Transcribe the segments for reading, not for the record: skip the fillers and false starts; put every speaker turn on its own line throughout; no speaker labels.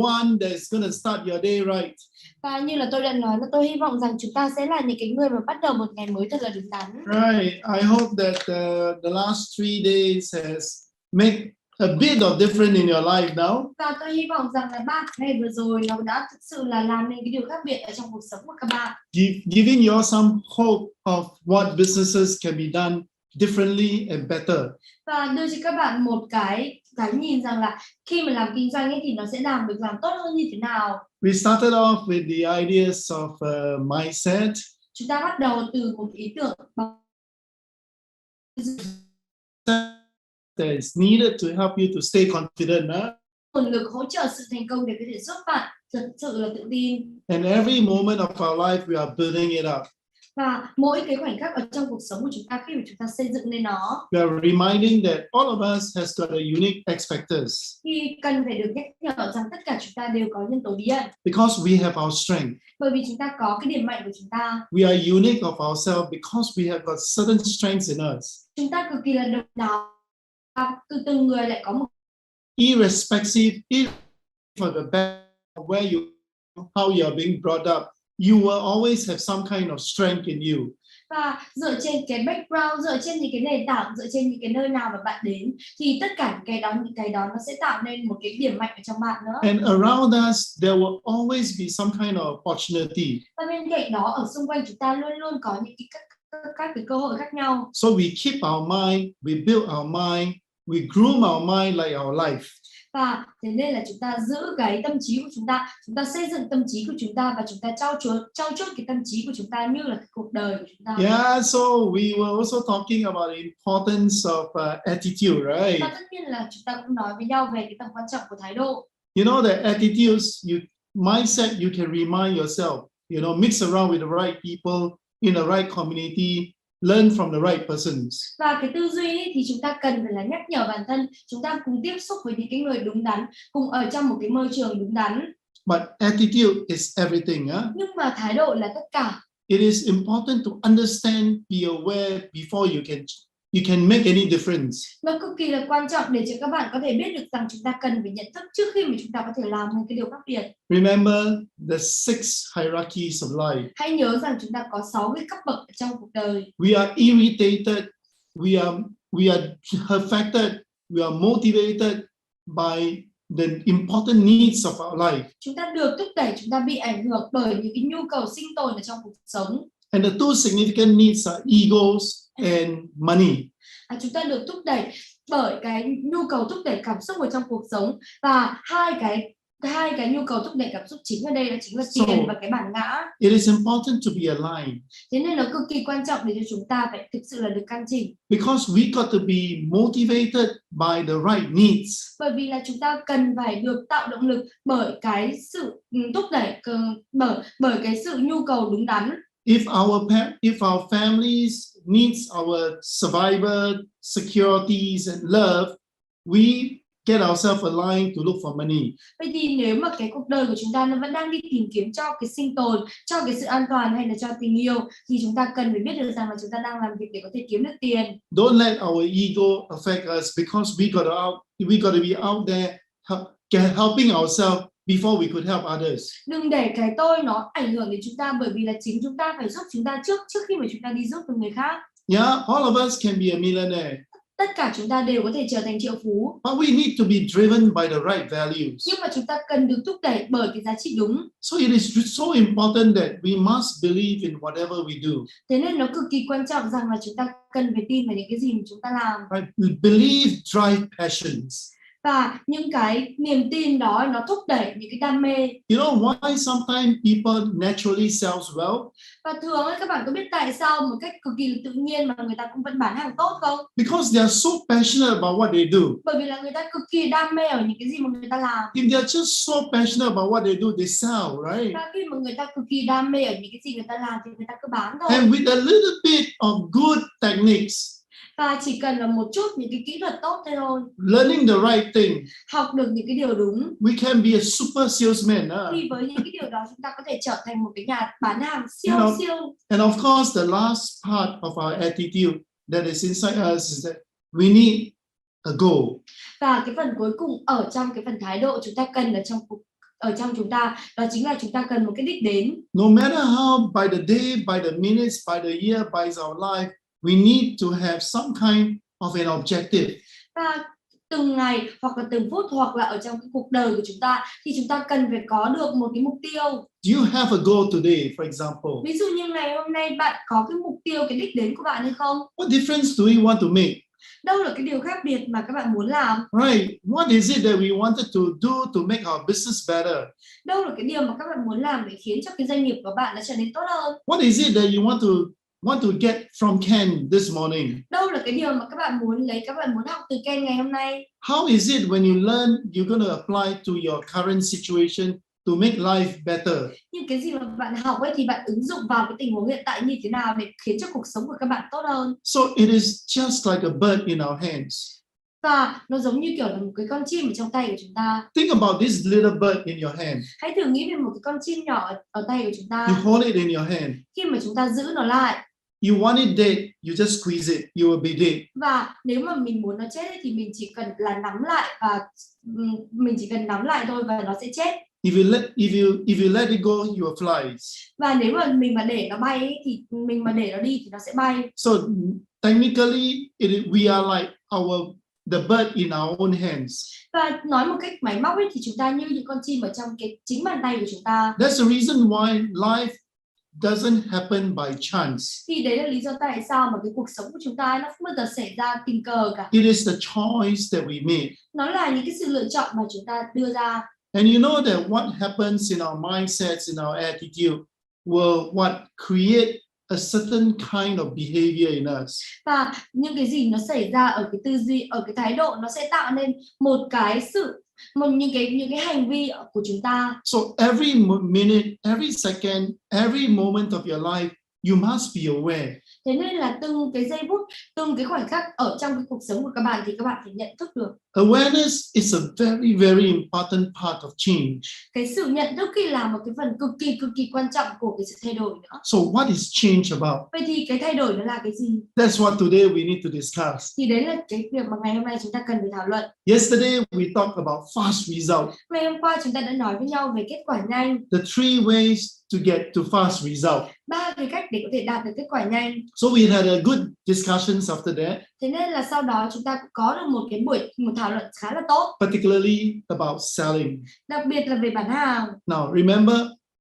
one that's gonna start your day right.
Và như là tôi đã nói, là tôi hy vọng rằng chúng ta sẽ là những cái người mà bắt đầu một ngày mới thật là đúng đắn.
Right. I hope that the last 3 days has made a bit of difference in your life now.
Và tôi hy vọng rằng là 3 ngày vừa rồi nó đã thực sự là làm nên cái điều khác biệt ở trong cuộc sống của các bạn.
Giving you some hope of what businesses can be done differently and better.
Và đưa cho các bạn một cái nhìn rằng là khi mà làm kinh doanh ấy thì nó sẽ làm tốt hơn như thế nào.
We started off with the ideas of mindset.
Chúng ta bắt đầu từ một ý tưởng
that is needed to help you to stay confident.
Nguồn lực hỗ trợ sự thành công để có thể giúp bạn thật sự là tự tin.
And every moment of our life we are building it up.
Và mỗi cái khoảnh khắc ở trong cuộc sống của chúng ta khi mà chúng ta xây dựng nên nó.
We are reminding that all of us has got a unique X factors.
Thì cần phải được nhắc nhở rằng tất cả chúng ta đều có nhân tố bí ẩn.
Because we have our strength.
Bởi vì chúng ta có cái điểm mạnh của chúng ta.
We are unique of ourselves because we have got certain strengths in us.
Chúng ta cực kỳ là độc đáo. Từ từng người lại có một
irrespective of the background where how you are being brought up, you will always have some kind of strength in you.
Và dựa trên cái background, dựa trên những cái nền tảng, dựa trên những cái nơi nào mà bạn đến thì tất cả những cái đó nó sẽ tạo nên một cái điểm mạnh ở trong bạn nữa.
And around us there will always be some kind of opportunity.
Và bên cạnh đó ở xung quanh chúng ta luôn luôn có những các cái cơ hội khác nhau.
So we keep our mind, we build our mind, we groom our mind like our life.
Và thế nên là chúng ta giữ cái tâm trí của chúng ta xây dựng tâm trí của chúng ta và chúng ta trau chuốt cái tâm trí của chúng ta như là cái cuộc đời của chúng ta.
Yeah, so we were also talking about the importance of attitude, right?
Và tất nhiên là chúng ta cũng nói với nhau về cái tầm quan trọng của thái độ.
You know the attitudes, mindset, you can remind yourself, mix around with the right people in the right community. Learn from the right persons.
Và cái tư duy ấy, thì chúng ta cần phải là nhắc nhở bản thân chúng ta cùng tiếp xúc với những cái người đúng đắn, cùng ở trong một cái môi trường đúng đắn.
But attitude is everything.
Nhưng mà thái độ là tất cả.
It is important to understand, be aware before you can make any difference.
Nó cực kỳ là quan trọng để cho các bạn có thể biết được rằng chúng ta cần phải nhận thức trước khi mà chúng ta có thể làm một cái điều khác biệt.
Remember the 6 hierarchies of life.
Hãy nhớ rằng chúng ta có 6 cái cấp bậc trong cuộc đời.
We are irritated, we are affected, we are motivated by the important needs of our life.
Chúng ta được thúc đẩy, chúng ta bị ảnh hưởng bởi những cái nhu cầu sinh tồn ở trong cuộc sống.
And the two significant needs are egos and money.
Chúng ta được thúc đẩy bởi cái nhu cầu thúc đẩy cảm xúc ở trong cuộc sống và hai cái nhu cầu thúc đẩy cảm xúc chính ở đây đó chính là tiền và cái bản ngã.
It is important to be aligned.
Thế nên nó cực kỳ quan trọng để cho chúng ta phải thực sự là được căn chỉnh.
Because we got to be motivated by the right needs.
Bởi vì là chúng ta cần phải được tạo động lực bởi cái sự thúc đẩy bởi cái sự nhu cầu đúng đắn.
If our families needs our survival, securities and love, we get ourselves aligned to look for money.
Vậy thì nếu mà cái cuộc đời của chúng ta nó vẫn đang đi tìm kiếm cho cái sinh tồn, cho cái sự an toàn hay là cho tình yêu thì chúng ta cần phải biết được rằng là chúng ta đang làm việc để có thể kiếm được tiền.
Don't let our ego affect us because we got to be out there helping ourselves before we could help others.
Đừng để cái tôi nó ảnh hưởng đến chúng ta bởi vì là chính chúng ta phải giúp chúng ta trước khi mà chúng ta đi giúp được người khác.
Yeah, all of us can be a millionaire.
Tất cả chúng ta đều có thể trở thành triệu phú.
But we need to be driven by the right values.
Nhưng mà chúng ta cần được thúc đẩy bởi cái giá trị đúng.
So it is so important that we must believe in whatever we do.
Thế nên nó cực kỳ quan trọng rằng là chúng ta cần phải tin vào những cái gì mà chúng ta làm.
Right? Believe drive passions.
Và những cái niềm tin đó nó thúc đẩy những cái đam mê.
You know why sometimes people naturally sells well?
Và thường ấy, các bạn có biết tại sao một cách cực kỳ tự nhiên mà người ta cũng vẫn bán hàng tốt không?
Because they are so passionate about what they do.
Bởi vì là người ta cực kỳ đam mê ở những cái gì mà người ta làm.
If they are just so passionate about what they do, they sell, right?
Và khi mà người ta cực kỳ đam mê ở những cái gì người ta làm thì người ta cứ bán thôi.
And with a little bit of good techniques.
Và chỉ cần là một chút những cái kỹ thuật tốt thôi.
Learning the right thing.
Học được những cái điều đúng.
We can be a super salesman.
Thì với những cái điều đó chúng ta có thể trở thành một cái nhà bán hàng siêu.
And of course, the last part of our attitude that is inside us is that we need a goal.
Và cái phần cuối cùng ở trong cái phần thái độ chúng ta cần ở trong ở trong chúng ta, đó chính là chúng ta cần một cái đích đến.
No matter how, by the day, by the minutes, by the year, by our life, we need to have some kind of an objective.
Và từng ngày hoặc là từng phút hoặc là ở trong cái cuộc đời của chúng ta thì chúng ta cần phải có được một cái mục tiêu.
Do you have a goal today, for example?
Ví dụ như ngày hôm nay bạn có cái mục tiêu, cái đích đến của bạn hay không?
What difference do we want to make?
Đâu là cái điều khác biệt mà các bạn muốn làm?
Right. What is it that we wanted to do to make our business better?
Đâu là cái điều mà các bạn muốn làm để khiến cho cái doanh nghiệp của bạn nó trở nên tốt hơn?
What is it that you want to get from Ken this morning?
Đâu là cái điều mà các bạn muốn học từ Kênh ngày hôm nay?
How is it when you learn you're going to apply to your current situation to make life better?
Nhưng cái gì mà bạn học ấy thì bạn ứng dụng vào cái tình huống hiện tại như thế nào để khiến cho cuộc sống của các bạn tốt hơn?
So it is just like a bird in our hands.
Và nó giống như kiểu là một cái con chim ở trong tay của chúng ta.
Think about this little bird in your hand.
Hãy thử nghĩ về một cái con chim nhỏ ở tay của chúng ta.
You hold it in your hand.
Khi mà chúng ta giữ nó lại.
You want it dead, you just squeeze it, you will be dead.
Và nếu mà mình muốn nó chết ấy, thì mình chỉ cần là nắm lại và mình chỉ cần nắm lại thôi và nó sẽ chết.
If you let it go, you will fly.
Và nếu mà mình mà để nó bay ấy, thì mình mà để nó đi thì nó sẽ bay.
So technically, we are like the bird in our own hands.
Và nói một cách máy móc ấy, thì chúng ta như những con chim ở trong cái chính bàn tay của chúng ta.
That's the reason why life doesn't happen by chance.
Thì đấy là lý do tại sao mà cái cuộc sống của chúng ta nó không bao giờ xảy ra tình cờ cả.
It is the choice that we make.
Nó là những cái sự lựa chọn mà chúng ta đưa ra.
And you know that what happens in our mindsets, in our attitude, will create a certain kind of behavior in us.
Và những cái gì nó xảy ra ở cái tư duy, ở cái thái độ, nó sẽ tạo nên những cái hành vi của chúng ta.
So every minute, every second, every moment of your life, you must be aware.
Thế nên là từng cái giây phút, từng cái khoảnh khắc ở trong cái cuộc sống của các bạn thì các bạn phải nhận thức được.
Awareness is a very, very important part of change.
Cái sự nhận thức khi là một cái phần cực kỳ quan trọng của cái sự thay đổi nữa.
So what is change about?
Vậy thì cái thay đổi nó là cái gì?
That's what today we need to discuss.
Thì đấy là cái việc mà ngày hôm nay chúng ta cần phải thảo luận.
Yesterday we talked about fast result.
Ngày hôm qua chúng ta đã nói với nhau về kết quả nhanh.
The three ways to get to fast result.
3 cái cách để có thể đạt được kết quả nhanh.
So we had a good discussions after that.
Thế nên là sau đó chúng ta có được một thảo luận khá là tốt.
Particularly about selling.
Đặc biệt là về bán hàng.
Now remember,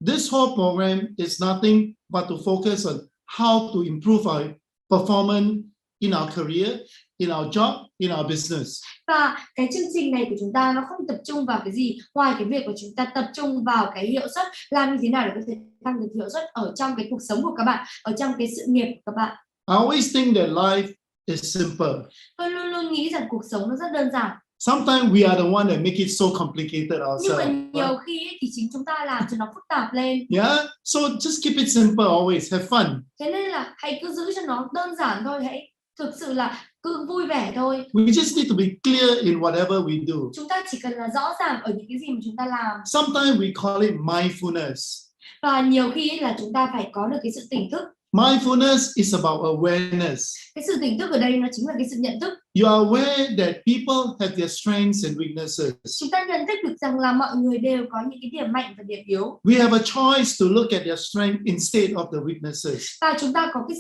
this whole program is nothing but to focus on how to improve our performance in our career, in our job, in our business.
Và cái chương trình này của chúng ta nó không tập trung vào cái gì ngoài cái việc của chúng ta tập trung vào cái hiệu suất, làm như thế nào để có thể tăng được hiệu suất ở trong cái cuộc sống của các bạn, ở trong cái sự nghiệp của các bạn.
I always think that life is simple.
Tôi luôn luôn nghĩ rằng cuộc sống nó rất đơn giản.
Sometimes we are the one that make it so complicated
Nhưng mà
ourselves.
nhiều khi ấy, thì chính chúng ta làm cho nó phức tạp lên.
Yeah, so just keep it simple always, have fun.
Thế nên là hãy cứ giữ cho nó đơn giản thôi, hãy thực sự là cứ vui vẻ thôi.
We just need to be clear in whatever we do.
Chúng ta chỉ cần là rõ ràng ở những cái gì mà chúng ta làm.
Sometimes we call it mindfulness.
Và nhiều khi ấy là chúng ta phải có được cái sự tỉnh thức.
Mindfulness is about awareness.
Cái sự tỉnh thức ở đây nó chính là cái sự nhận thức.
You are aware that people have their strengths and weaknesses.
Chúng ta nhận thức được rằng là mọi người đều có những cái điểm mạnh và điểm yếu.
We have a choice to look at their strength instead of the weaknesses.
Và chúng ta có cái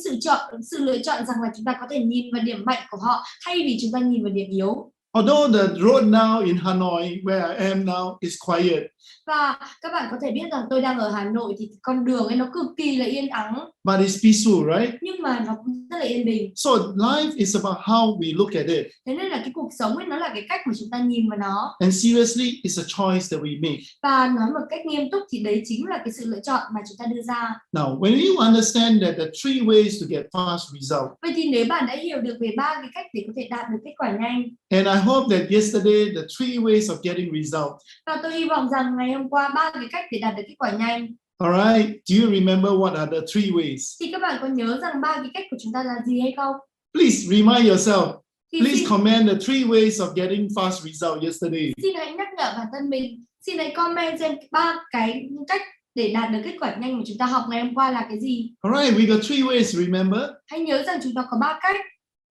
sự lựa chọn rằng là chúng ta có thể nhìn vào điểm mạnh của họ thay vì chúng ta nhìn vào điểm yếu.
Although the road now in Hanoi, where I am now, is quiet.
Và các bạn có thể biết rằng tôi đang ở Hà Nội thì con đường ấy nó cực kỳ là yên ắng.
But it's peaceful, right?
Nhưng mà nó cũng rất là yên bình.
So life is about how we look at it.
Thế nên là cái cuộc sống ấy nó là cái cách mà chúng ta nhìn vào nó.
And seriously, it's a choice that we make.
Và nói một cách nghiêm túc thì đấy chính là cái sự lựa chọn mà chúng ta đưa ra.
Now, when you understand that the three ways to get fast result.
Vậy thì nếu bạn đã hiểu được về 3 cái cách để có thể đạt được kết quả nhanh.
And I hope that yesterday the three ways of getting result.
Và tôi hy vọng rằng ngày hôm qua 3 cái cách để đạt được kết quả nhanh.
Alright, do you remember what are the three ways?
Thì các bạn có nhớ rằng 3 cái cách của chúng ta là gì hay không?
Please remind yourself.
Thì
Please comment the three ways of getting fast result yesterday.
Xin hãy nhắc nhở bản thân mình. Xin hãy comment xem 3 cái cách để đạt được kết quả nhanh mà chúng ta học ngày hôm qua là cái gì.
Alright, we got three ways, remember?
Hãy nhớ rằng chúng ta có 3 cách.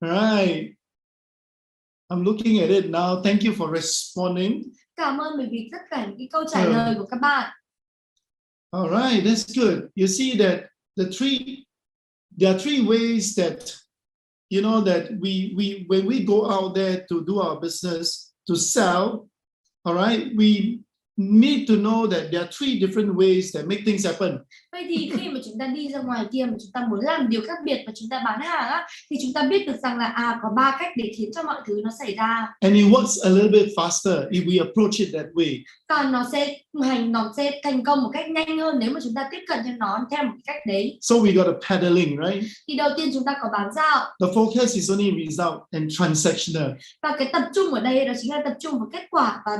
Alright. I'm looking at it now. Thank you for responding.
Cảm ơn bởi vì tất cả những cái câu trả lời của các bạn.
All right, that's good. You see that there are three ways that that we when we go out there to do our business to sell. All right, we need to know that there are three different ways that make things happen.
Vậy thì khi mà chúng ta đi ra ngoài kia mà chúng ta muốn làm điều khác biệt và chúng ta bán hàng á, thì chúng ta biết được rằng là có 3 cách để khiến cho mọi thứ nó xảy ra.
And it works a little bit faster if we approach it that way.
Và nó sẽ thành công một cách nhanh hơn nếu mà chúng ta tiếp cận cho nó theo một cách đấy.
So we got a pedaling, right?
Thì đầu tiên chúng ta có bán dạo.
The focus is only result and transactional.
Và cái tập trung ở đây đó chính là tập trung vào kết quả và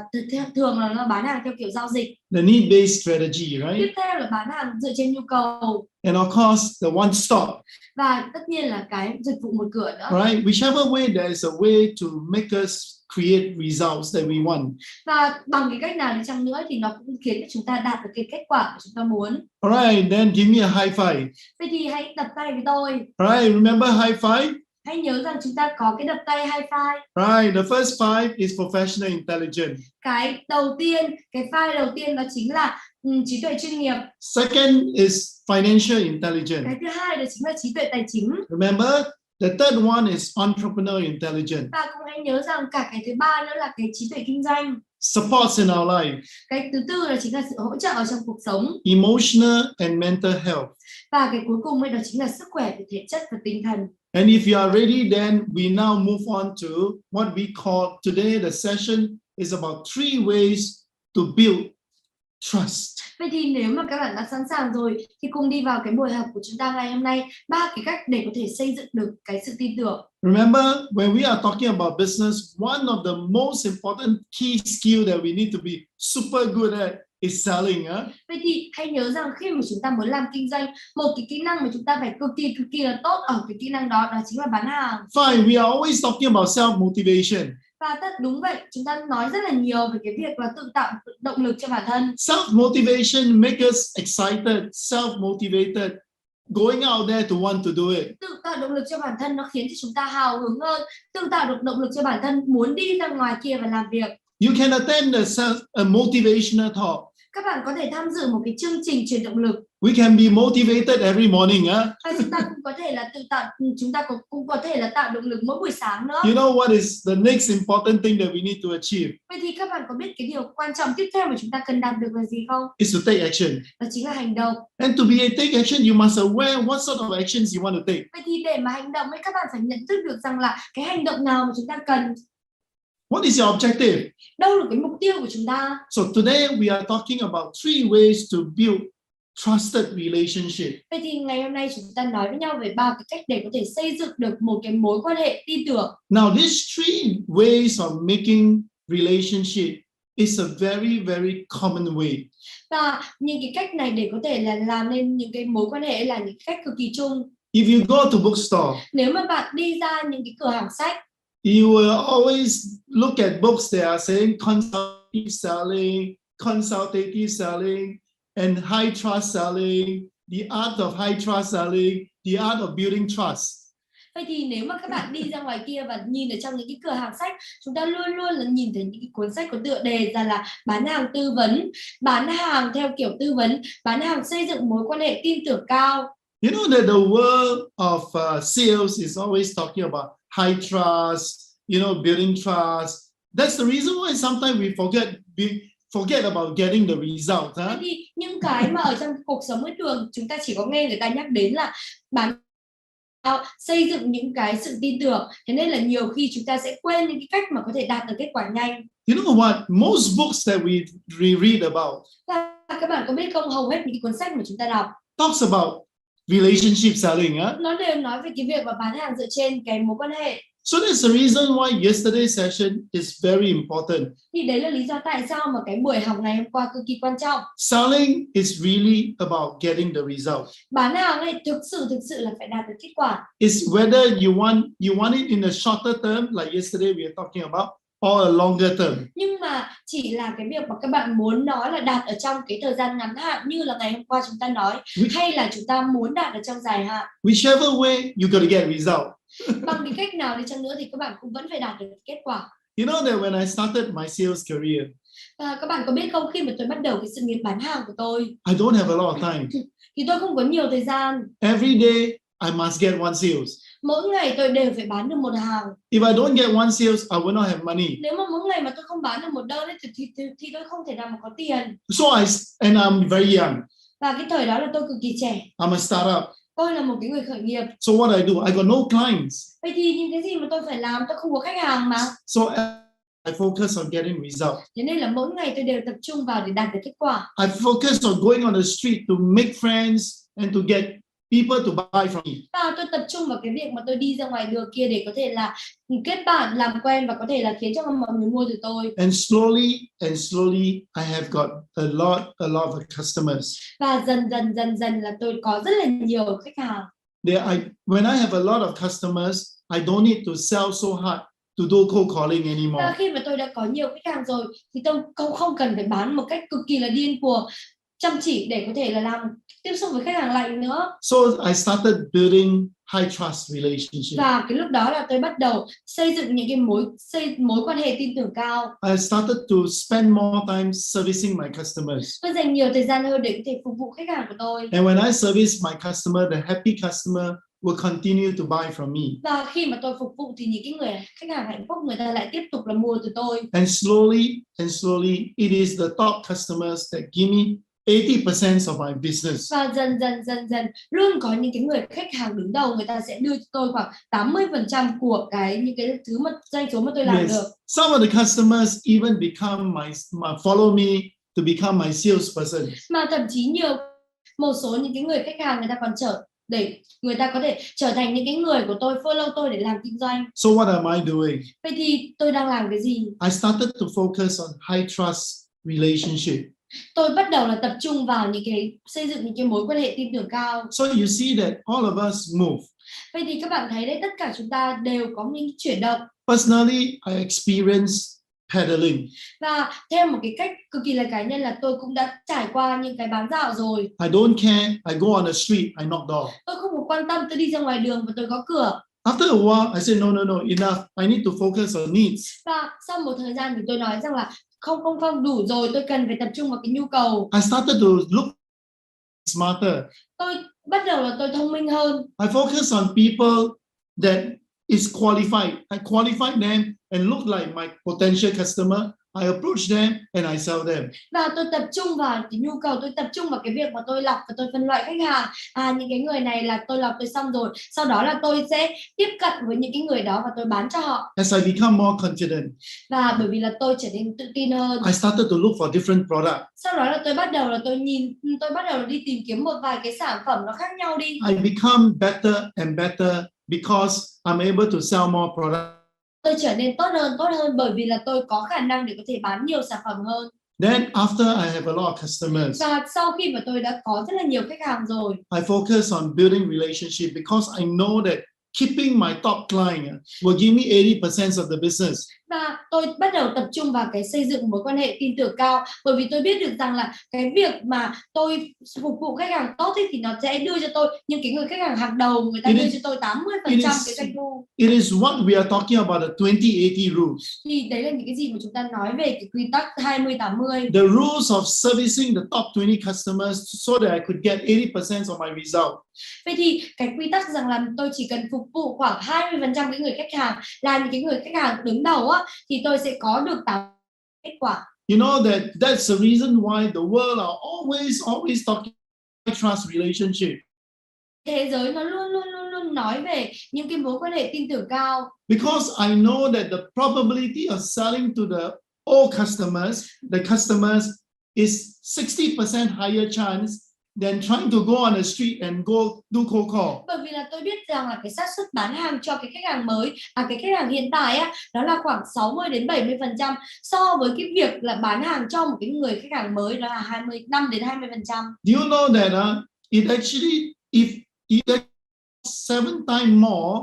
thường là nó bán hàng theo kiểu giao dịch.
The need-based strategy, right?
Tiếp theo là bán hàng dựa trên nhu cầu.
And of course, the one stop.
Và tất nhiên là cái dịch vụ một cửa nữa.
Right? Whichever way there is a way to make us create results that we want.
Và bằng cái cách nào đi chăng nữa thì nó cũng khiến cho chúng ta đạt được cái kết quả mà chúng ta muốn.
Alright, then give me a high five.
Vậy thì hãy đập tay với tôi.
Alright, remember high five?
Hãy nhớ rằng chúng ta có cái đập tay high five.
Right, the first five is professional intelligence.
Cái đầu tiên, cái five đầu tiên đó chính là trí tuệ chuyên nghiệp.
Second is financial intelligence.
Cái thứ hai đó chính là trí tuệ tài chính.
Remember, the third one is entrepreneur intelligence.
Và cũng hãy nhớ rằng cả cái thứ ba nữa là cái trí tuệ kinh doanh.
Supports in our life.
Cái thứ tư là chính là sự hỗ trợ ở trong cuộc sống.
Emotional and mental health.
Và cái cuối cùng đó chính là sức khỏe về thể chất và tinh thần.
And if you are ready, then we now move on to what we call today the session is about three ways to build trust.
Vậy thì nếu mà các bạn đã sẵn sàng rồi thì cùng đi vào cái buổi học của chúng ta ngày hôm nay, 3 cái cách để có thể xây dựng được cái sự tin tưởng.
Remember, when we are talking about business, one of the most important key skill that we need to be super good at is selling.
Vậy thì hãy nhớ rằng khi mà chúng ta muốn làm kinh doanh, một cái kỹ năng mà chúng ta phải cực kỳ là tốt ở cái kỹ năng đó chính là bán hàng.
Fine, we are always talking about self-motivation.
Và đúng vậy, chúng ta nói rất là nhiều về cái việc là tự tạo động lực cho bản thân.
Self-motivation make us excited, self-motivated, going out there to want to do it.
Tự tạo động lực cho bản thân nó khiến cho chúng ta hào hứng hơn, tự tạo được động lực cho bản thân muốn đi ra ngoài kia và làm việc.
You can attend a motivational talk.
Các bạn có thể tham dự một cái chương trình truyền động lực.
We can be motivated every morning,
Và chúng ta cũng có thể là cũng có thể là tạo động lực mỗi buổi sáng nữa.
You know what is the next important thing that we need to achieve?
Vậy thì các bạn có biết cái điều quan trọng tiếp theo mà chúng ta cần đạt được là gì không?
Is to take action.
Đó chính là hành động.
And to take action, you must aware what sort of actions you want to take.
Vậy thì để mà hành động ấy, các bạn phải nhận thức được rằng là cái hành động nào mà chúng ta cần.
What is your objective?
Đâu là cái mục tiêu của chúng ta?
So today we are talking about three ways to build trusted relationship.
Vậy thì ngày hôm nay chúng ta nói với nhau về 3 cái cách để có thể xây dựng được một cái mối quan hệ tin tưởng.
Now these three ways of making relationship is a very, very common way.
Và những cái cách này để có thể là làm nên những cái mối quan hệ là những cách cực kỳ chung.
If you go to bookstore,
nếu mà bạn đi ra những cái cửa hàng sách,
you will always look at books that are saying consultative selling, and high trust selling, the art of high trust selling, the art of building trust.
Vậy thì nếu mà các bạn đi ra ngoài kia và nhìn ở trong những cái cửa hàng sách, chúng ta luôn luôn là nhìn thấy những cái cuốn sách có tựa đề ra là bán hàng tư vấn, bán hàng theo kiểu tư vấn, bán hàng xây dựng mối quan hệ tin tưởng cao.
You know that the world of sales is always talking about high trust, building trust. That's the reason why sometimes we forget about getting the result.
Vậy thì những cái mà ở trong cuộc sống ấy thường chúng ta chỉ có nghe người ta nhắc đến là bán xây dựng những cái sự tin tưởng, thế nên là nhiều khi chúng ta sẽ quên những cái cách mà có thể đạt được kết quả nhanh.
You know what? Most books that we read about,
và các bạn có biết không, hầu hết những cái cuốn sách mà chúng ta đọc
talks about relationship selling.
Nó đều nói về cái việc mà bán hàng dựa trên cái mối quan hệ.
So that's the reason why yesterday's session is very important.
Thì đấy là lý do tại sao mà cái buổi học ngày hôm qua cực kỳ quan trọng.
Selling is really about getting the result.
Bán hàng ấy thực sự là phải đạt được kết quả.
It's whether you want it in a shorter term, like yesterday we are talking about, or a longer term.
Nhưng mà chỉ là cái việc mà các bạn muốn nói là đạt ở trong cái thời gian ngắn hạn như là ngày hôm qua chúng ta nói, hay là chúng ta muốn đạt ở trong dài hạn.
Whichever way, you got to get result.
Bằng cái cách nào đi chăng nữa thì các bạn cũng vẫn phải đạt được kết quả.
You know that when I started my sales career,
Và các bạn có biết không, khi mà tôi bắt đầu cái sự nghiệp bán hàng của tôi
I don't have a lot of time.
thì tôi không có nhiều thời gian.
Every day I must get one sales.
Mỗi ngày tôi đều phải bán được một hàng.
If I don't get one sales, I will not have money.
Nếu mà mỗi ngày mà tôi không bán được một đơn ấy, thì tôi không thể nào mà có tiền.
And I'm very young.
Và cái thời đó là tôi cực kỳ trẻ.
I'm a startup.
Tôi là một cái người khởi nghiệp.
So what I do, I got no clients.
Vậy thì những cái gì mà tôi phải làm, tôi không có khách hàng mà.
So I focus on getting results.
Thế nên là mỗi ngày tôi đều tập trung vào để đạt được kết quả.
I focus on going on the street to make friends and to get people to buy from me.
Và tôi tập trung vào cái việc mà tôi đi ra ngoài đường kia để có thể là kết bạn, làm quen và có thể là khiến cho mọi người mua từ tôi.
And slowly I have got a lot of customers.
Và dần là tôi có rất là nhiều khách hàng.
When I have a lot of customers, I don't need to sell so hard to do cold calling anymore.
Và khi mà tôi đã có nhiều khách hàng rồi thì tôi không cần phải bán một cách cực kỳ là điên cuồng, chăm chỉ để có thể là làm tiếp xúc với khách hàng lành nữa.
So I started building high trust relationship.
Và cái lúc đó là tôi bắt đầu xây dựng những cái mối quan hệ tin tưởng cao.
I started to spend more time servicing my customers.
Tôi dành nhiều thời gian hơn để có thể phục vụ khách hàng của tôi.
And when I service my customer, the happy customer will continue to buy from me.
Và khi mà tôi phục vụ thì những cái người khách hàng hạnh phúc, người ta lại tiếp tục là mua từ tôi.
And slowly, it is the top customers that give me 80% of my business.
Và dần luôn có những cái người khách hàng đứng đầu, người ta sẽ đưa cho tôi khoảng 80% của những cái thứ mà doanh số mà tôi làm được.
Some of the customers even become follow me to become my salesperson.
Mà thậm chí một số những cái người khách hàng người ta còn để người ta có thể trở thành những cái người của tôi, follow tôi để làm kinh doanh.
So what am I doing?
Vậy thì tôi đang làm cái gì?
I started to focus on high trust relationship.
Tôi bắt đầu là tập trung vào xây dựng những cái mối quan hệ tin tưởng cao.
So you see that all of us move.
Vậy thì các bạn thấy đấy, tất cả chúng ta đều có những chuyển động.
Personally, I experience pedaling.
Và theo một cái cách cực kỳ là cá nhân là tôi cũng đã trải qua những cái bán dạo rồi.
I don't care. I go on the street, I knock door.
Tôi không có quan tâm, tôi đi ra ngoài đường và tôi gõ cửa.
After a while, I said no, enough. I need to focus on needs.
Và sau một thời gian thì tôi nói rằng là không đủ rồi, tôi cần phải tập trung vào cái nhu cầu.
I started to look smarter.
Tôi bắt đầu là tôi thông minh hơn.
I focus on people that is qualified. I qualify them and look like my potential customer. I approach them and I sell them.
Và tôi tập trung vào cái nhu cầu, tôi tập trung vào cái việc mà tôi lọc và tôi phân loại khách hàng. Những cái người này là tôi lọc tôi xong rồi. Sau đó là tôi sẽ tiếp cận với những cái người đó và tôi bán cho họ.
As I become more confident.
Và bởi vì là tôi trở nên tự tin hơn.
I started to look for different products.
Sau đó là tôi bắt đầu là đi tìm kiếm một vài cái sản phẩm nó khác nhau đi.
I become better and better because I'm able to sell more products.
Tôi trở nên tốt hơn bởi vì là tôi có khả năng để có thể bán nhiều sản phẩm hơn.
Then after I have a lot of customers.
Và sau khi mà tôi đã có rất là nhiều khách hàng rồi.
I focus on building relationship because I know that keeping my top client will give me 80% of the business.
Và tôi bắt đầu tập trung vào cái xây dựng mối quan hệ tin tưởng cao, bởi vì tôi biết được rằng là cái việc mà tôi phục vụ khách hàng tốt thì nó sẽ đưa cho tôi những cái người khách hàng hàng đầu, người ta đưa cho tôi 80% cái doanh thu.
It is what we are talking about, the 20-80 rules.
Thì đấy là những cái gì mà chúng ta nói về cái quy tắc 20-80.
The rules of servicing the top 20 customers so that I could get 80% of my result.
Vậy thì cái quy tắc rằng là tôi chỉ cần phục vụ khoảng 20% cái người khách hàng, là những cái người khách hàng đứng đầu thì tôi sẽ có được 8 kết quả.
You know that's the reason why the world are always talking about trust relationship.
Thế giới nó luôn nói về những cái mối quan hệ tin tưởng cao.
Because I know that the probability of selling to the old customers is 60% higher chance than trying to go on the street and go do cold call.
Bởi vì là tôi biết rằng là cái xác suất bán hàng cho cái khách hàng mới, cái khách hàng hiện tại đó là khoảng 60-70% so với cái việc là bán hàng cho một cái người khách hàng mới, đó là 25-20%.
Do you know that it actually if you get 7 times more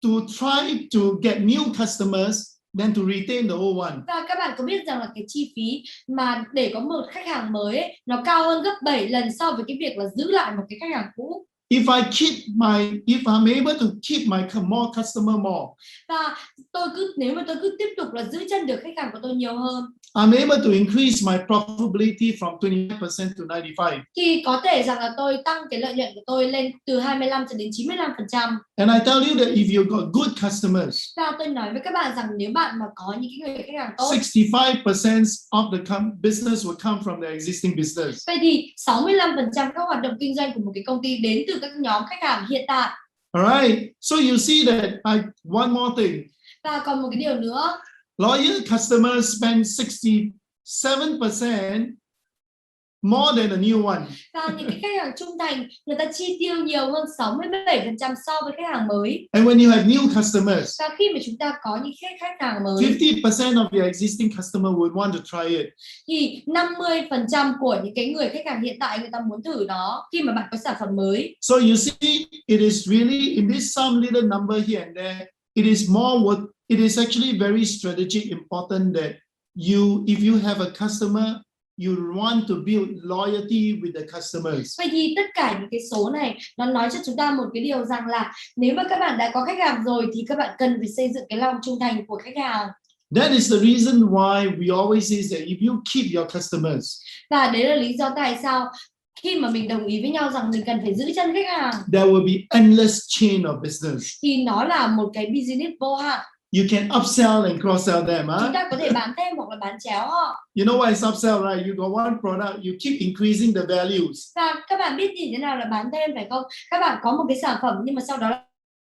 to try to get new customers than to retain the old one.
Và các bạn có biết rằng là cái chi phí mà để có một khách hàng mới nó cao hơn gấp 7 lần so với cái việc là giữ lại một cái khách hàng cũ.
if I'm able to keep my more customer more,
Và nếu mà tôi cứ tiếp tục là giữ chân được khách hàng của tôi nhiều hơn,
I'm able to increase my profitability from 25% to 95.
thì có thể rằng là tôi tăng cái lợi nhuận của tôi lên từ 25 cho đến 95%.
And I tell you that if you got good customers,
Và tôi nói với các bạn rằng nếu bạn mà có những cái người khách hàng tốt,
65% of the business will come from the existing business.
vậy thì 65% các hoạt động kinh doanh của một cái công ty đến từ các nhóm khách hàng hiện tại.
Alright, so you see that one more thing.
Và còn một cái điều nữa,
Loyal customers spend 67% more than a new one.
và những cái khách hàng trung thành, người ta chi tiêu nhiều hơn 67% so với khách hàng mới.
And when you have new customers,
Và khi mà chúng ta có những khách hàng mới,
50% of your existing customer would want to try it.
thì 50% của những cái người khách hàng hiện tại người ta muốn thử nó khi mà bạn có sản phẩm mới.
So you see, it is really in this some little number here and there. It is actually very strategic, important that if you have a customer, you want to build loyalty with the customers.
Vậy thì tất cả những cái số này nó nói cho chúng ta một cái điều rằng là nếu mà các bạn đã có khách hàng rồi thì các bạn cần phải xây dựng cái lòng trung thành của khách hàng.
That is the reason why we always say that if you keep your customers,
và đấy là lý do tại sao khi mà mình đồng ý với nhau rằng mình cần phải giữ chân khách hàng,
there will be endless chain of business.
thì nó là một cái business vô hạn.
You can upsell and cross-sell them.
Chúng ta có thể bán thêm hoặc là bán chéo họ.
You know why it's upsell, right? You got one product, you keep increasing the values.
Và các bạn biết gì thế nào là bán thêm phải không? Các bạn có một cái sản phẩm nhưng mà sau đó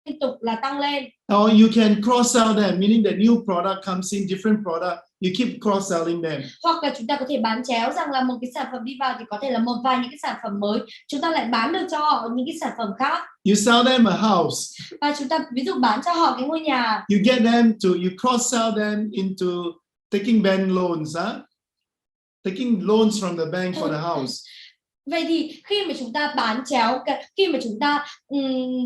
liên tục là tăng lên.
Or you can cross-sell them, meaning that new product comes in, different product, you keep cross-selling them.
Hoặc là chúng ta có thể bán chéo, rằng là một cái sản phẩm đi vào thì có thể là một vài những cái sản phẩm mới, chúng ta lại bán được cho họ những cái sản phẩm khác.
You sell them a house.
Và chúng ta ví dụ bán cho họ cái ngôi nhà.
You cross-sell them into taking bank loans, taking loans from the bank for the house.
Vậy thì khi mà chúng ta bán chéo, khi mà chúng ta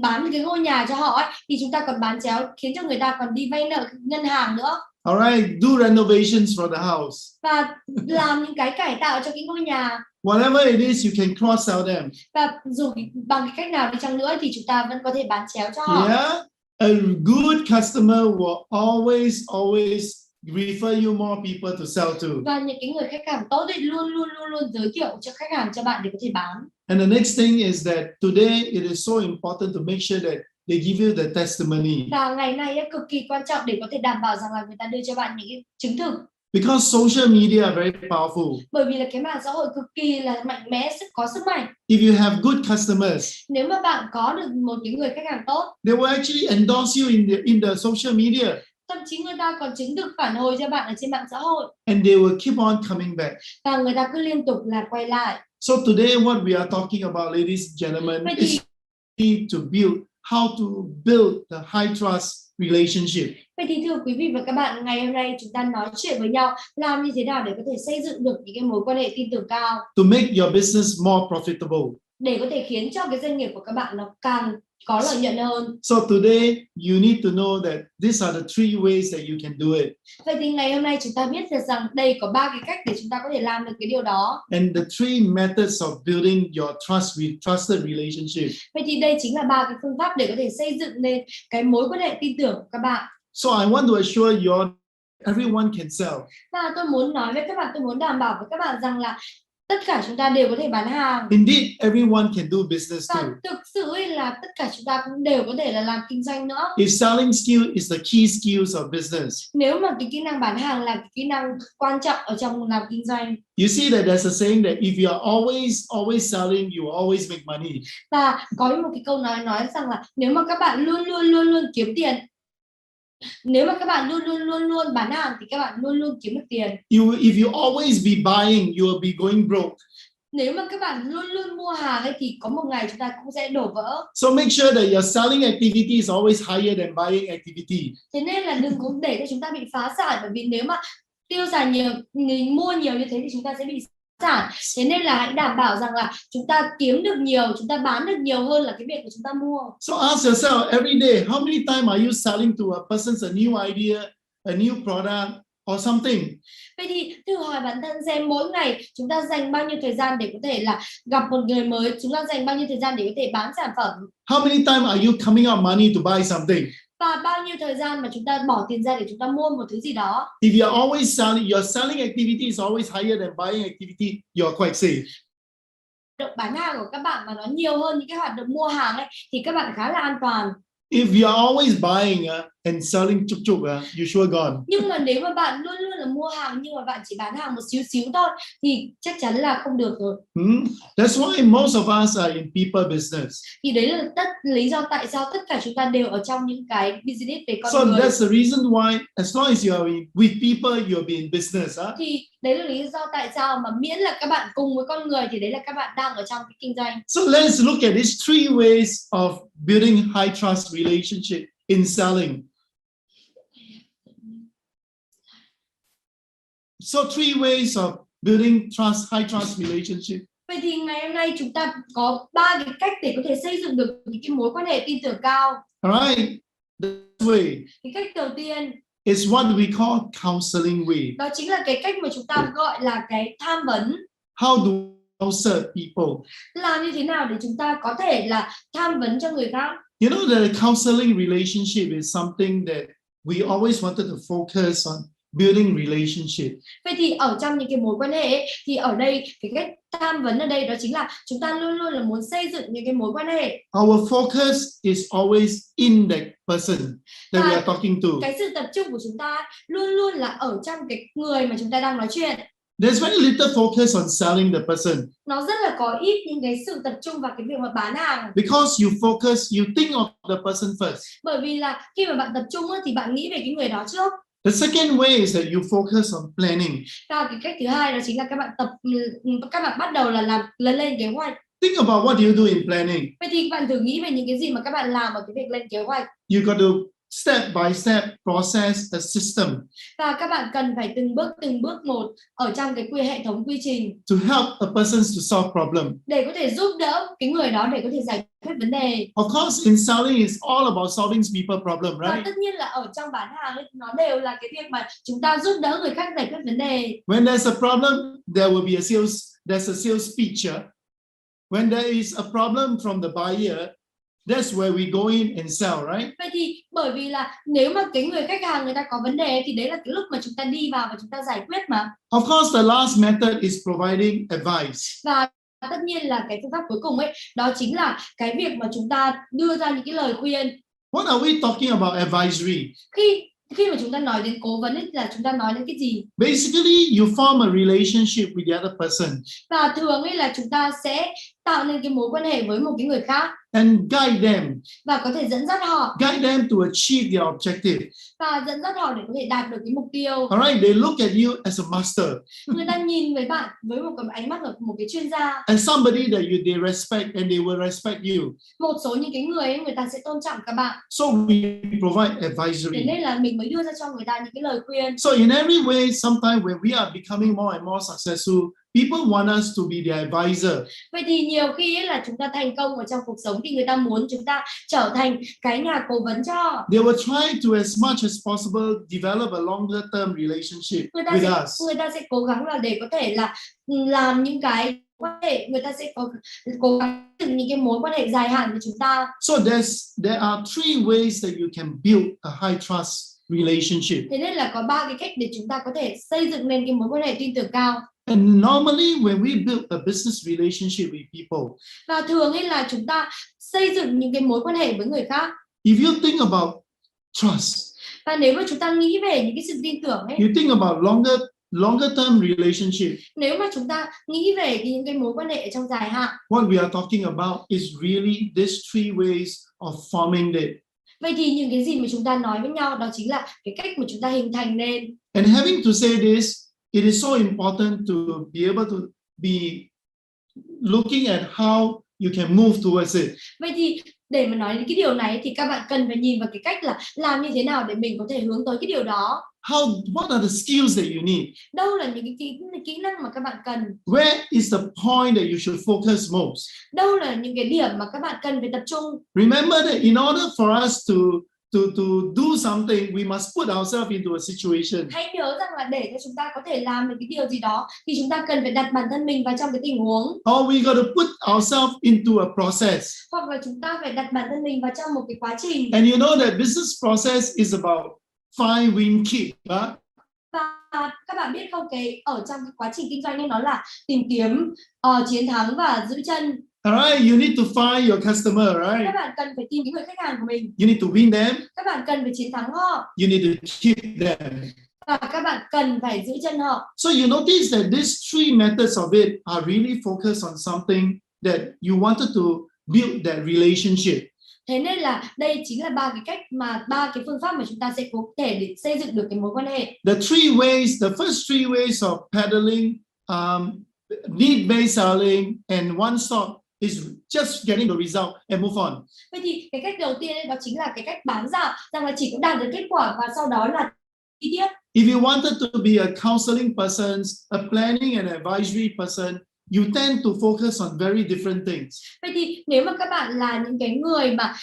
bán cái ngôi nhà cho họ ấy, thì chúng ta còn bán chéo khiến cho người ta còn đi vay nợ ngân hàng nữa.
Alright, do renovations for the house.
Và làm những cái cải tạo cho cái ngôi nhà.
Whatever it is, you can cross-sell them.
Và dù bằng cái cách nào đi chăng nữa thì chúng ta vẫn có thể bán chéo cho họ.
Yeah, a good customer will always refer you more people to sell to.
Và những cái người khách hàng tốt thì luôn giới thiệu cho khách hàng cho bạn để có thể bán.
And the next thing is that today it is so important to make sure that they give you the testimony.
Và ngày nay cực kỳ quan trọng để có thể đảm bảo rằng là người ta đưa cho bạn những cái chứng thực.
Because social media are very powerful.
Bởi vì là cái mạng xã hội cực kỳ là mạnh mẽ, có sức mạnh.
If you have good customers,
nếu mà bạn có được một cái người khách hàng tốt,
they will actually endorse you in the social media.
Thậm chí người ta còn chứng thực phản hồi cho bạn ở trên mạng xã hội.
And they will keep on coming back.
Và người ta cứ liên tục là quay lại.
So today what we are talking about, ladies and gentlemen, is how to build the high trust relationship.
Vậy thì thưa quý vị và các bạn, ngày hôm nay chúng ta nói chuyện với nhau làm như thế nào để có thể xây dựng được những cái mối quan hệ tin tưởng cao.
To make your business more profitable.
Để có thể khiến cho cái doanh nghiệp của các bạn nó càng có lợi nhuận hơn.
So today you need to know that these are the three ways that you can do it.
Vậy thì ngày hôm nay chúng ta biết được rằng đây có 3 cái cách để chúng ta có thể làm được cái điều đó.
And the three methods of building your trusted relationship.
Vậy thì đây chính là 3 cái phương pháp để có thể xây dựng nên cái mối quan hệ tin tưởng của các bạn.
So I want to assure you everyone can sell.
Và tôi muốn nói với các bạn, tôi muốn đảm bảo với các bạn rằng là tất cả chúng ta đều có thể bán hàng.
Indeed, everyone can do business
và
too.
thực sự là tất cả chúng ta cũng đều có thể là làm kinh doanh nữa.
If selling skill is the key skills of business.
Nếu mà cái kỹ năng bán hàng là cái kỹ năng quan trọng ở trong làm kinh doanh.
You see that there's a saying that if you are always selling, you will always make money.
Và có một cái câu nói rằng là nếu mà các bạn luôn kiếm tiền, nếu mà các bạn luôn bán hàng thì các bạn luôn kiếm được tiền.
If you always be buying, you will be going broke.
Nếu mà các bạn luôn mua hàng ấy, thì có một ngày chúng ta cũng sẽ đổ vỡ.
So make sure that your selling activity is always higher than buying activity.
Thế nên là đừng có để cho chúng ta bị phá sản, bởi vì nếu mà tiêu xài nhiều, mua nhiều như thế thì chúng ta sẽ bị sản. Thế nên là hãy đảm bảo rằng là chúng ta kiếm được nhiều, chúng ta bán được nhiều hơn là cái việc của chúng ta mua.
So ask yourself every day, how many times are you selling to a person a new idea, a new product, or something.
Vậy thì thử hỏi bản thân xem mỗi ngày chúng ta dành bao nhiêu thời gian để có thể là gặp một người mới, chúng ta dành bao nhiêu thời gian để có thể bán sản phẩm.
How many times are you coming out money to buy something?
Và bao nhiêu thời gian mà chúng ta bỏ tiền ra để chúng ta mua một thứ gì đó.
If you're always selling, your selling activity is always higher than buying activity, you're quite safe.
Động bán hàng của các bạn mà nó nhiều hơn những cái hoạt động mua hàng ấy thì các bạn khá là an toàn.
If you're always buying and selling chuk chuk, you're sure gone.
Nhưng mà nếu mà bạn luôn luôn là mua hàng nhưng mà bạn chỉ bán hàng một xíu xíu thôi thì chắc chắn là không được rồi.
That's why most of us are in people business.
Thì đấy là lý do tại sao tất cả chúng ta đều ở trong những cái business về con
So
người.
that's the reason why, as long as you're with people, you'll be in business.
Thì đấy là lý do tại sao mà miễn là các bạn cùng với con người thì đấy là các bạn đang ở trong cái kinh doanh.
So let's look at these three ways of building high trust relationship in selling. So three ways of building high trust relationship.
Vậy thì ngày hôm nay chúng ta có 3 cái cách để có thể xây dựng được những cái mối quan hệ tin tưởng cao.
Alright, the way
Cái cách đầu tiên
is what we call counseling way.
đó chính là cái cách mà chúng ta gọi là cái tham vấn.
How do we counsel people?
Làm như thế nào để chúng ta có thể là tham vấn cho người khác?
You know that a counseling relationship is something that we always wanted to focus on building relationship.
Vậy thì ở trong những cái mối quan hệ ấy, thì ở đây cái cách tham vấn ở đây đó chính là chúng ta luôn luôn là muốn xây dựng những cái mối quan hệ.
Our focus is always in that person that we are talking to.
Cái sự tập trung của chúng ta luôn luôn là ở trong cái người mà chúng ta đang nói chuyện.
There's very little focus on selling the person.
Nó rất là có ít những cái sự tập trung vào cái việc mà bán hàng.
Because you focus, you think of the person first.
Bởi vì là khi mà bạn tập trung thì bạn nghĩ về cái người đó trước.
The second way is that you focus on planning.
Và cái cách thứ hai đó chính là các bạn bắt đầu là làm lên kế hoạch.
Think about what you do in planning.
Vậy thì bạn thử nghĩ về những cái gì mà các bạn làm ở cái việc lên kế hoạch.
You got to step by step process a system.
Và các bạn cần phải từng bước một ở trong cái hệ thống quy trình.
To help a person to solve problem.
Để có thể giúp đỡ cái người đó để có thể giải quyết vấn đề.
Of course, in selling, it's all about solving people problem,
Và
right?
tất nhiên là ở trong bán hàng ấy, nó đều là cái việc mà chúng ta giúp đỡ người khác giải quyết vấn đề.
When there's a problem, there will be there's a sales pitch. When there is a problem from the buyer, that's where we go in and sell, right?
Vậy thì bởi vì là nếu mà cái người khách hàng người ta có vấn đề thì đấy là cái lúc mà chúng ta đi vào và chúng ta giải quyết mà.
Of course, the last method is providing advice.
Và tất nhiên là cái phương pháp cuối cùng ấy, đó chính là cái việc mà chúng ta đưa ra những cái lời khuyên.
What are we talking about advisory?
Khi mà chúng ta nói đến cố vấn ấy là chúng ta nói đến cái gì?
Basically, you form a relationship with the other person.
Và thường ấy là chúng ta sẽ tạo nên cái mối quan hệ với một cái người khác.
And guide them.
Và có thể dẫn dắt họ.
Guide them to achieve their objective.
Và dẫn dắt họ để có thể đạt được cái mục tiêu.
Alright, they look at you as a master.
Người ta nhìn với bạn với một cái ánh mắt của một cái chuyên gia.
And somebody that they respect and they will respect you.
Một số những cái người ấy, người ta sẽ tôn trọng các bạn.
So we provide advisory.
Thế nên là mình mới đưa ra cho người ta những cái lời khuyên.
So in every way, sometimes when we are becoming more and more successful, people want us to be their advisor.
Vậy thì nhiều khi ấy là chúng ta thành công ở trong cuộc sống thì người ta muốn chúng ta trở thành cái nhà cố vấn cho họ.
They will try to as much as possible develop a longer term relationship with us.
Người ta sẽ cố gắng là để có thể là làm những cái quan hệ, người ta sẽ cố gắng những cái mối quan hệ dài hạn với chúng ta.
So there are three ways that you can build a high trust relationship.
Thế nên là có 3 cái cách để chúng ta có thể xây dựng lên cái mối quan hệ tin tưởng cao.
And normally when we build a business relationship with people,
và thường ấy là chúng ta xây dựng những cái mối quan hệ với người khác.
If you think about trust,
và nếu mà chúng ta nghĩ về những cái sự tin tưởng ấy,
you think about longer term relationship.
Nếu mà chúng ta nghĩ về những cái mối quan hệ trong dài hạn,
what we are talking about is really these three ways of forming it.
Vậy thì những cái gì mà chúng ta nói với nhau đó chính là cái cách mà chúng ta hình thành nên.
And having to say this, it is so important to be able to be looking at how you can move towards it.
Vậy thì để mà nói đến cái điều này thì các bạn cần phải nhìn vào cái cách là làm như thế nào để mình có thể hướng tới cái điều đó.
What are the skills that you need?
Đâu là những cái kỹ năng mà các bạn cần?
Where is the point that you should focus most?
Đâu là những cái điểm mà các bạn cần phải tập trung?
Remember that in order for us to do something, we must put ourselves into a situation.
Hãy nhớ rằng là để cho chúng ta có thể làm được cái điều gì đó thì chúng ta cần phải đặt bản thân mình vào trong cái tình huống.
Or we got to put ourselves into a process.
Hoặc là chúng ta phải đặt bản thân mình vào trong một cái quá trình.
And you know that business process is about find, win, keep. Huh?
Và các bạn biết không, cái ở trong cái quá trình kinh doanh này nó là tìm kiếm, chiến thắng và giữ chân.
Alright, you need to find your customer, right?
Các bạn cần phải tìm những người khách hàng của mình.
You need to win them.
Các bạn cần phải chiến thắng họ.
You need to keep them.
Và các bạn cần phải giữ chân họ.
So you notice that these three methods of it are really focused on something that you wanted to build that relationship.
Thế nên là đây chính là ba cái phương pháp mà chúng ta sẽ có thể để xây dựng được cái mối quan hệ.
The first three ways of peddling, need-based selling, and one-stop is just getting the result and move on.
Vậy thì cái cách đầu tiên đó chính là cái cách bán dạo, rằng là chỉ có đạt được kết quả và sau đó là chi tiết.
If you wanted to be a counseling person, a planning and advisory person, you tend to focus on very different things.
Vậy thì nếu mà các bạn là những cái người mà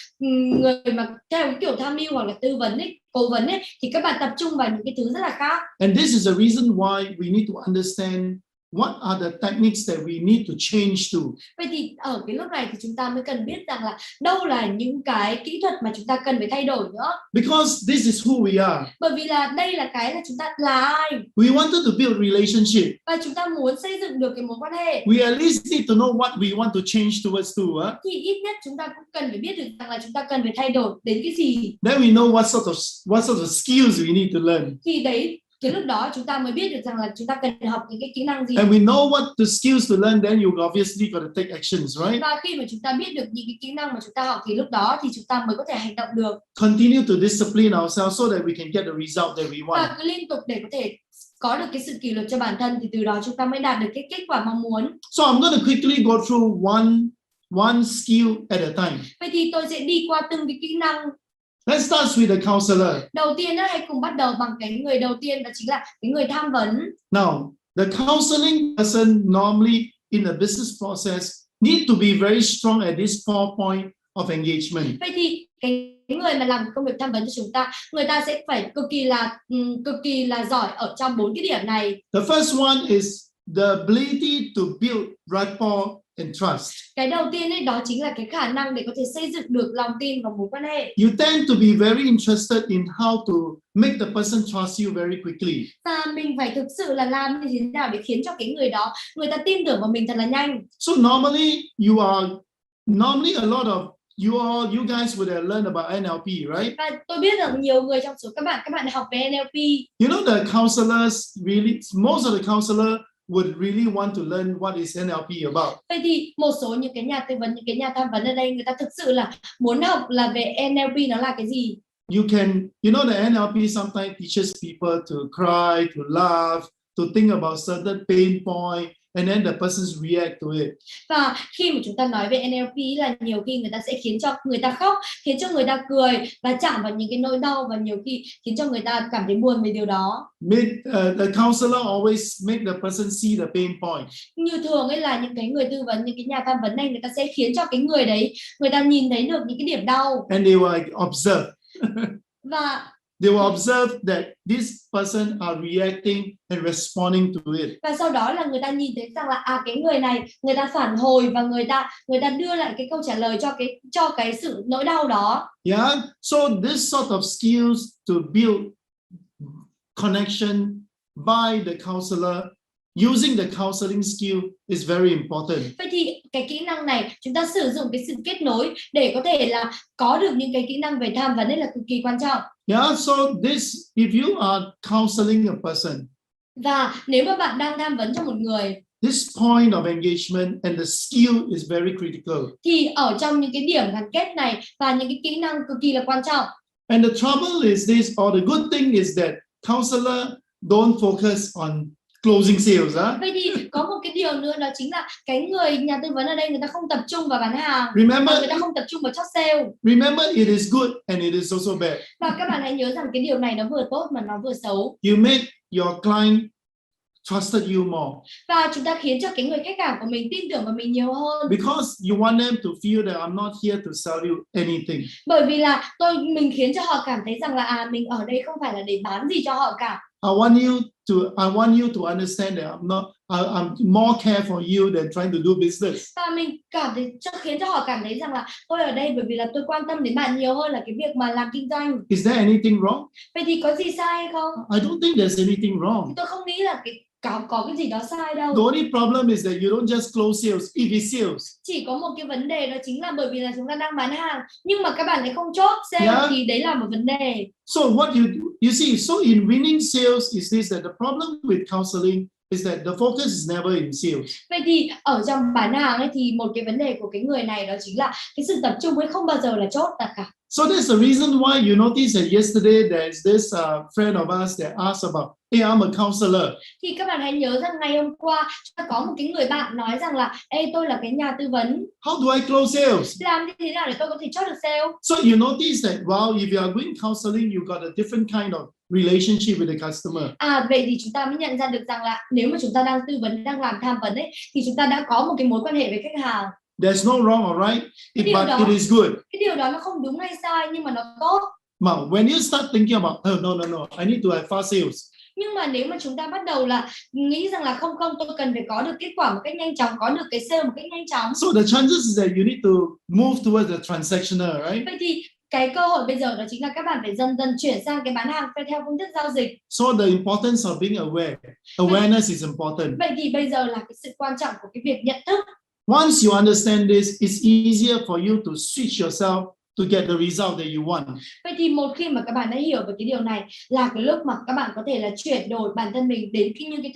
theo cái kiểu tham mưu hoặc là tư vấn ấy, cố vấn ấy, thì các bạn tập trung vào những cái thứ rất là khác.
And this is the reason why we need to understand what are the techniques that we need to change to.
Vậy thì ở cái lúc này thì chúng ta mới cần biết rằng là đâu là những cái kỹ thuật mà chúng ta cần phải thay đổi nữa.
Because this is who we are.
Bởi vì là đây là cái là chúng ta là ai.
We wanted to build relationship.
Và chúng ta muốn xây dựng được cái mối quan hệ.
We at least need to know what we want to change towards to.
Thì ít nhất chúng ta cũng cần phải biết được rằng là chúng ta cần phải thay đổi đến cái gì.
Then we know what sort of skills we need to learn.
Thì đấy, cái lúc đó chúng ta mới biết được rằng là chúng ta cần học những cái kỹ năng gì.
And we know what the skills to learn, then you obviously got to take actions, right?
Và khi mà chúng ta biết được những cái kỹ năng mà chúng ta học thì lúc đó thì chúng ta mới có thể hành động được.
Continue to discipline ourselves so that we can get the result that we want.
Và cứ liên tục để có thể có được cái sự kỷ luật cho bản thân thì từ đó chúng ta mới đạt được cái kết quả mong muốn.
So I'm going to quickly go through one skill at a time.
Vậy thì tôi sẽ đi qua từng cái kỹ năng.
Let's start with the counselor.
Đầu tiên đó, hãy cùng bắt đầu bằng cái người đầu tiên, đó chính là cái người tham vấn.
Now, the counseling person normally in a business process need to be very strong at this 4 point of engagement.
Vậy thì cái người mà làm công việc tham vấn cho chúng ta, người ta sẽ phải cực kỳ là giỏi ở trong 4 cái điểm này.
The first one is the ability to build rapport and trust.
Cái đầu tiên ấy, đó chính là cái khả năng để có thể xây dựng được lòng tin và mối quan hệ.
You tend to be very interested in how to make the person trust you very quickly.
Và mình phải thực sự là làm như thế nào để khiến cho cái người đó, người ta tin tưởng vào mình thật là nhanh.
So normally a lot of you guys would have learned about NLP, right?
Và tôi biết rằng nhiều người trong số các bạn học về NLP.
You know the counselors most of the counselor would really want to learn what is NLP about.
Vậy thì một số những cái nhà tư vấn, những cái nhà tham vấn ở đây, người ta thực sự là muốn học là về NLP nó là cái gì.
You know the NLP sometimes teaches people to cry, to laugh, to think about certain pain point, and then the persons react to it.
Và khi mà chúng ta nói về NLP là nhiều khi người ta sẽ khiến cho người ta khóc, khiến cho người ta cười và chạm vào những cái nỗi đau, và nhiều khi khiến cho người ta cảm thấy buồn về điều đó.
The counselor always make the person see the pain point.
Như thường ấy là những cái người tư vấn, những cái nhà tham vấn này, người ta sẽ khiến cho cái người đấy, người ta nhìn thấy được những cái điểm đau.
And they will observe.
Và
they will observe that this person are reacting and responding to it.
Và sau đó là người ta nhìn thấy rằng là cái người này, người ta phản hồi và người ta đưa lại cái câu trả lời cho cái sự nỗi đau đó.
Yeah, so this sort of skills to build connection by the counselor using the counseling skill is very important.
Vậy thì cái kỹ năng này, chúng ta sử dụng cái sự kết nối để có thể là có được những cái kỹ năng về tham vấn ấy là cực kỳ quan trọng.
Yeah, so if you are counseling a person,
và nếu mà bạn đang tham vấn cho một người,
this point of engagement and the skill is very critical.
Thì ở trong những cái điểm gắn kết này và những cái kỹ năng cực kỳ là quan trọng.
And the trouble is this, or the good thing is that counselor don't focus on closing sales.
Vậy thì có một cái điều nữa, đó chính là cái người nhà tư vấn ở đây, người ta không tập trung vào bán hàng,
Remember,
người ta không tập trung vào chốt sale.
Remember, it is good and it is also bad.
Và các bạn hãy nhớ rằng cái điều này nó vừa tốt mà nó vừa xấu.
You make your client trusted you more.
Và chúng ta khiến cho cái người khách hàng của mình tin tưởng vào mình nhiều hơn.
Because you want them to feel that I'm not here to sell you anything.
Bởi vì là mình khiến cho họ cảm thấy rằng là mình ở đây không phải là để bán gì cho họ cả.
I want you to understand that I'm more care for you than trying to do business.
Và mình khiến cho họ cảm thấy rằng là tôi ở đây bởi vì là tôi quan tâm đến bạn nhiều hơn là cái việc mà làm kinh doanh.
Is there anything wrong?
Vậy thì có gì sai hay không?
I don't think there's anything wrong.
Tôi không nghĩ là có cái gì đó sai đâu.
The only problem is that you don't just close sales if it's sales.
Chỉ có một cái vấn đề đó chính là bởi vì là chúng ta đang bán hàng nhưng mà các bạn lại không chốt sale thì đấy là một vấn đề.
So what you see, so in winning sales is this, that the problem with counseling is that the focus is never in sales.
Vậy thì ở trong bán hàng ấy thì một cái vấn đề của cái người này đó chính là cái sự tập trung ấy không bao giờ là chốt cả.
So that's the reason why you notice that yesterday there's this friend of us that asked about, hey, I'm a counselor.
Thì các bạn hãy nhớ rằng ngày hôm qua chúng ta có một cái người bạn nói rằng là, tôi là cái nhà tư vấn.
How do I close sales?
Làm như thế nào để tôi có thể chốt được sale?
So you notice that if you are doing counseling, you got a different kind of relationship with the customer.
Vậy thì chúng ta mới nhận ra được rằng là nếu mà chúng ta đang tư vấn, đang làm tham vấn ấy, thì chúng ta đã có một cái mối quan hệ với khách hàng.
There's no wrong or right, but it is good.
Cái điều đó nó không đúng hay sai nhưng mà nó tốt.
Now, when you start thinking about, no, I need to have fast sales.
Nhưng mà nếu mà chúng ta bắt đầu là nghĩ rằng là không, tôi cần phải có được kết quả một cách nhanh chóng, có được cái sale một cách nhanh chóng.
So the chances is that you need to move towards the transactional, right?
Vậy thì cái cơ hội bây giờ đó chính là các bạn phải dần dần chuyển sang cái bán hàng theo phương thức giao dịch.
So the importance of being aware. Awareness is important.
Vậy thì bây giờ là cái sự quan trọng của cái việc nhận thức.
Once you understand this, it's easier for you to switch yourself to get the result that you want.
Vậy thì một khi mà các bạn đã hiểu về cái điều này là cái lúc mà các bạn có thể là chuyển đổi bản thân mình đến những cái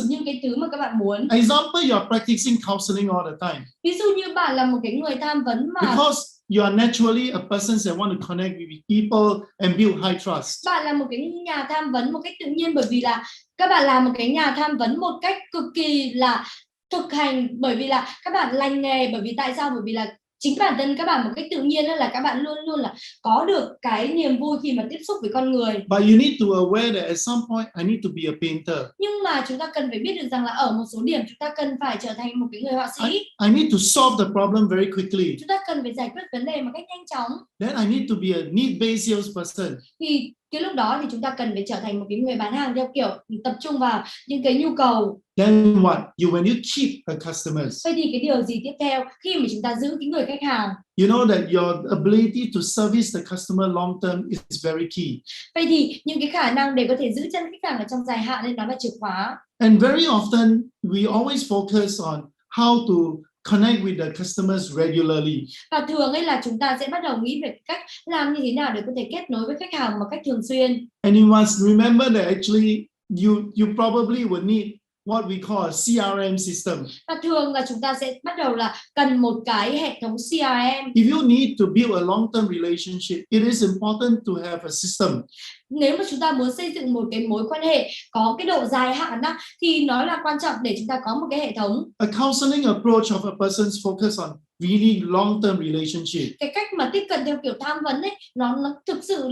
những cái thứ mà các bạn muốn.
Example, you are practicing counseling all the time.
Ví dụ như bạn là một cái người tham vấn mà
because you are naturally a person that want to connect with people and build high trust.
Bạn là một cái nhà tham vấn một cách tự nhiên bởi vì là các bạn là một cái nhà tham vấn một cách cực kỳ là thực hành, bởi vì là các bạn lành nghề. Bởi vì tại sao? Bởi vì là chính bản thân các bạn một cách tự nhiên là các bạn luôn luôn là có được cái niềm vui khi mà tiếp xúc với con người.
But you need to aware that at some point I need to be a painter.
Nhưng mà chúng ta cần phải biết được rằng là ở một số điểm chúng ta cần phải trở thành một cái người họa sĩ.
I need to solve the problem very quickly.
Chúng ta cần phải giải quyết vấn đề một cách nhanh chóng.
Then I need to be a need-based salesperson.
Thì cái lúc đó thì chúng ta cần phải trở thành một cái người bán hàng theo kiểu tập trung vào những cái nhu cầu.
Then what? When you keep the customers.
Vậy thì cái điều gì tiếp theo khi mà chúng ta giữ cái người khách hàng?
You know that your ability to service the customer long term is very key.
Vậy thì những cái khả năng để có thể giữ chân khách hàng ở trong dài hạn nên nó là chìa khóa.
And very often we always focus on how to connect with the customers regularly.
Và thường ấy là chúng ta sẽ bắt đầu nghĩ về cách làm như thế nào để có thể kết nối với khách hàng một cách thường xuyên.
And you must remember that actually you probably will need what we call a CRM system.
Và thường là chúng ta sẽ bắt đầu là cần một cái hệ thống CRM.
If you need to build a long-term relationship, it is important to have a system.
Nếu mà chúng ta muốn xây dựng một cái mối quan hệ có cái độ dài hạn đó, thì nó là quan trọng để chúng ta có một cái hệ thống.
A counseling approach of a person's focus on really long-term relationship.
Cái cách mà tiếp cận theo kiểu tham vấn ấy, nó thực sự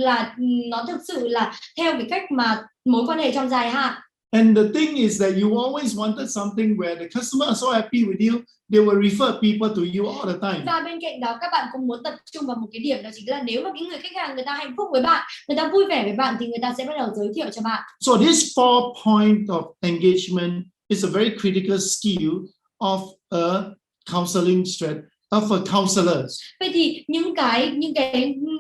là theo cái cách mà mối quan hệ trong dài hạn.
And the thing is that you always wanted something where the customer are so happy with you, they will refer people to you all the time.
Và bên cạnh đó các bạn cũng muốn tập trung vào một cái điểm, đó chính là nếu mà cái người khách hàng người ta hạnh phúc với bạn, người ta vui vẻ với bạn thì người ta sẽ bắt đầu giới thiệu cho bạn.
So this 4 point of engagement is a very critical skill of a counseling strategy. For counselors.
Vậy thì những cái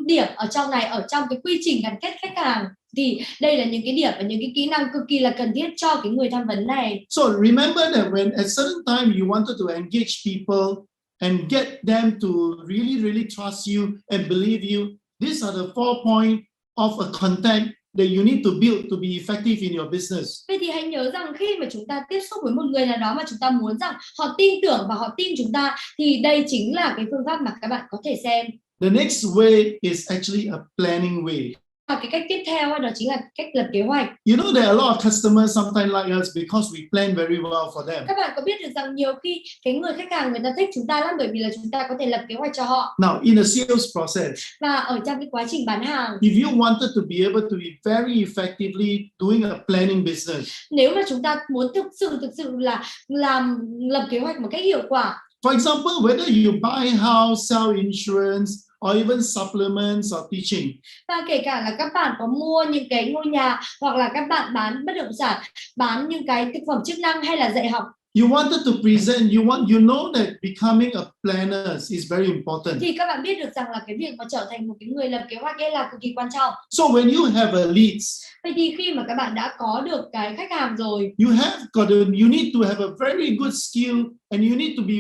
điểm ở trong này, ở trong cái quy trình gắn kết khách hàng, thì đây là những cái điểm và những cái kỹ năng cực kỳ là cần thiết cho cái người tham vấn này.
So remember that when at certain time you wanted to engage people and get them to really trust you and believe you, these are the 4 points of a contact that you need to build to be effective in your business.
Vậy thì hãy nhớ rằng khi mà chúng ta tiếp xúc với một người nào đó mà chúng ta muốn rằng họ tin tưởng và họ tin chúng ta, thì đây chính là cái phương pháp mà các bạn có thể xem.
The next way is actually a planning way.
Và cái cách tiếp theo đó chính là cách lập kế hoạch.
You know, there are a lot of customers sometimes like us because we plan very well for them.
Các bạn có biết được rằng nhiều khi cái người khách hàng người ta thích chúng ta lắm bởi vì là chúng ta có thể lập kế hoạch cho họ.
Now, in a sales process,
Và ở trong cái quá trình bán hàng,
if you wanted to be able to be very effectively doing a planning business,
nếu mà chúng ta muốn thực sự là làm lập kế hoạch một cách hiệu quả.
For example, whether you buy house, sell insurance, or even supplements or teaching.
Và kể cả là các bạn có mua những cái ngôi nhà hoặc là các bạn bán bất động sản, bán những cái thực phẩm chức năng hay là dạy học.
You wanted to present, you know that becoming a planner is very important.
Thì các bạn biết được rằng là cái việc mà trở thành một cái người lập kế hoạch ấy là cực kỳ quan trọng.
So when you have a leads,
vậy thì khi mà các bạn đã có được cái khách hàng rồi,
you need to have a very good skill, and you need to be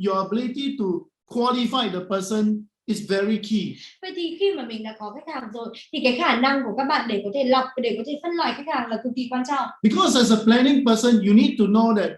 your ability to qualify the person is very key.
Vậy thì khi mà mình đã có khách hàng rồi thì cái khả năng của các bạn để có thể lọc, để có thể phân loại khách hàng là cực kỳ quan trọng.
Because as a planning person, you need to know that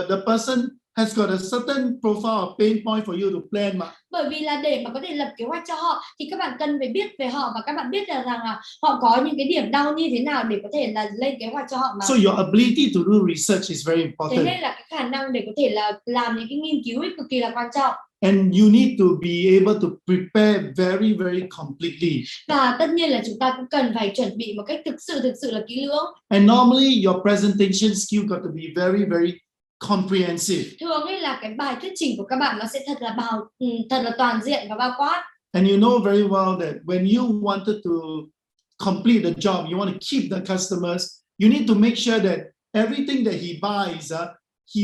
the person has got a certain profile of pain point for you to plan.
Bởi vì là để mà có thể lập kế hoạch cho họ thì các bạn cần phải biết về họ và các bạn biết là rằng là họ có những cái điểm đau như thế nào để có thể là lên kế hoạch cho họ mà.
So your ability to do research is very important.
Thế nên là cái khả năng để có thể là làm những cái nghiên cứu ấy cực kỳ là quan trọng.
And you need to be able to prepare very, very completely.
Và tất nhiên là chúng ta cũng cần phải chuẩn bị một cách thực sự là kỹ lưỡng.
And normally your presentation skill got to be very, very comprehensive.
Thường ấy là cái bài thuyết trình của các bạn nó sẽ thật là toàn diện và bao quát.
And you know very well that when you wanted to complete the job, you want to keep the customers, you need to make sure that everything that he buys,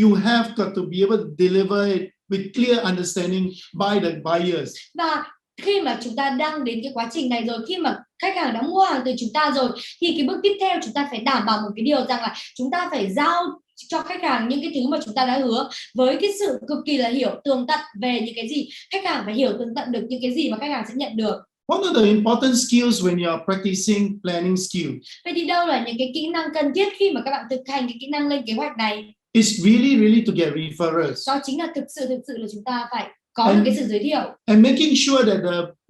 you have got to be able to deliver it with clear understanding by the buyers.
Và khi mà chúng ta đang đến cái quá trình này rồi, khi mà khách hàng đã mua hàng từ chúng ta rồi, thì cái bước tiếp theo chúng ta phải đảm bảo một cái điều rằng là chúng ta phải giao cho khách hàng những cái thứ mà chúng ta đã hứa, với cái sự cực kỳ là hiểu tường tận về những cái gì. Khách hàng phải hiểu tường tận được những cái gì mà khách hàng sẽ nhận được.
What are the important skills when you are practicing planning skill?
Vậy thì đâu là những cái kỹ năng cần thiết khi mà các bạn thực hành cái kỹ năng lên kế hoạch này?
It's really to get referrals.
Đó chính là thực sự là chúng ta phải có được cái sự giới thiệu.
And making sure that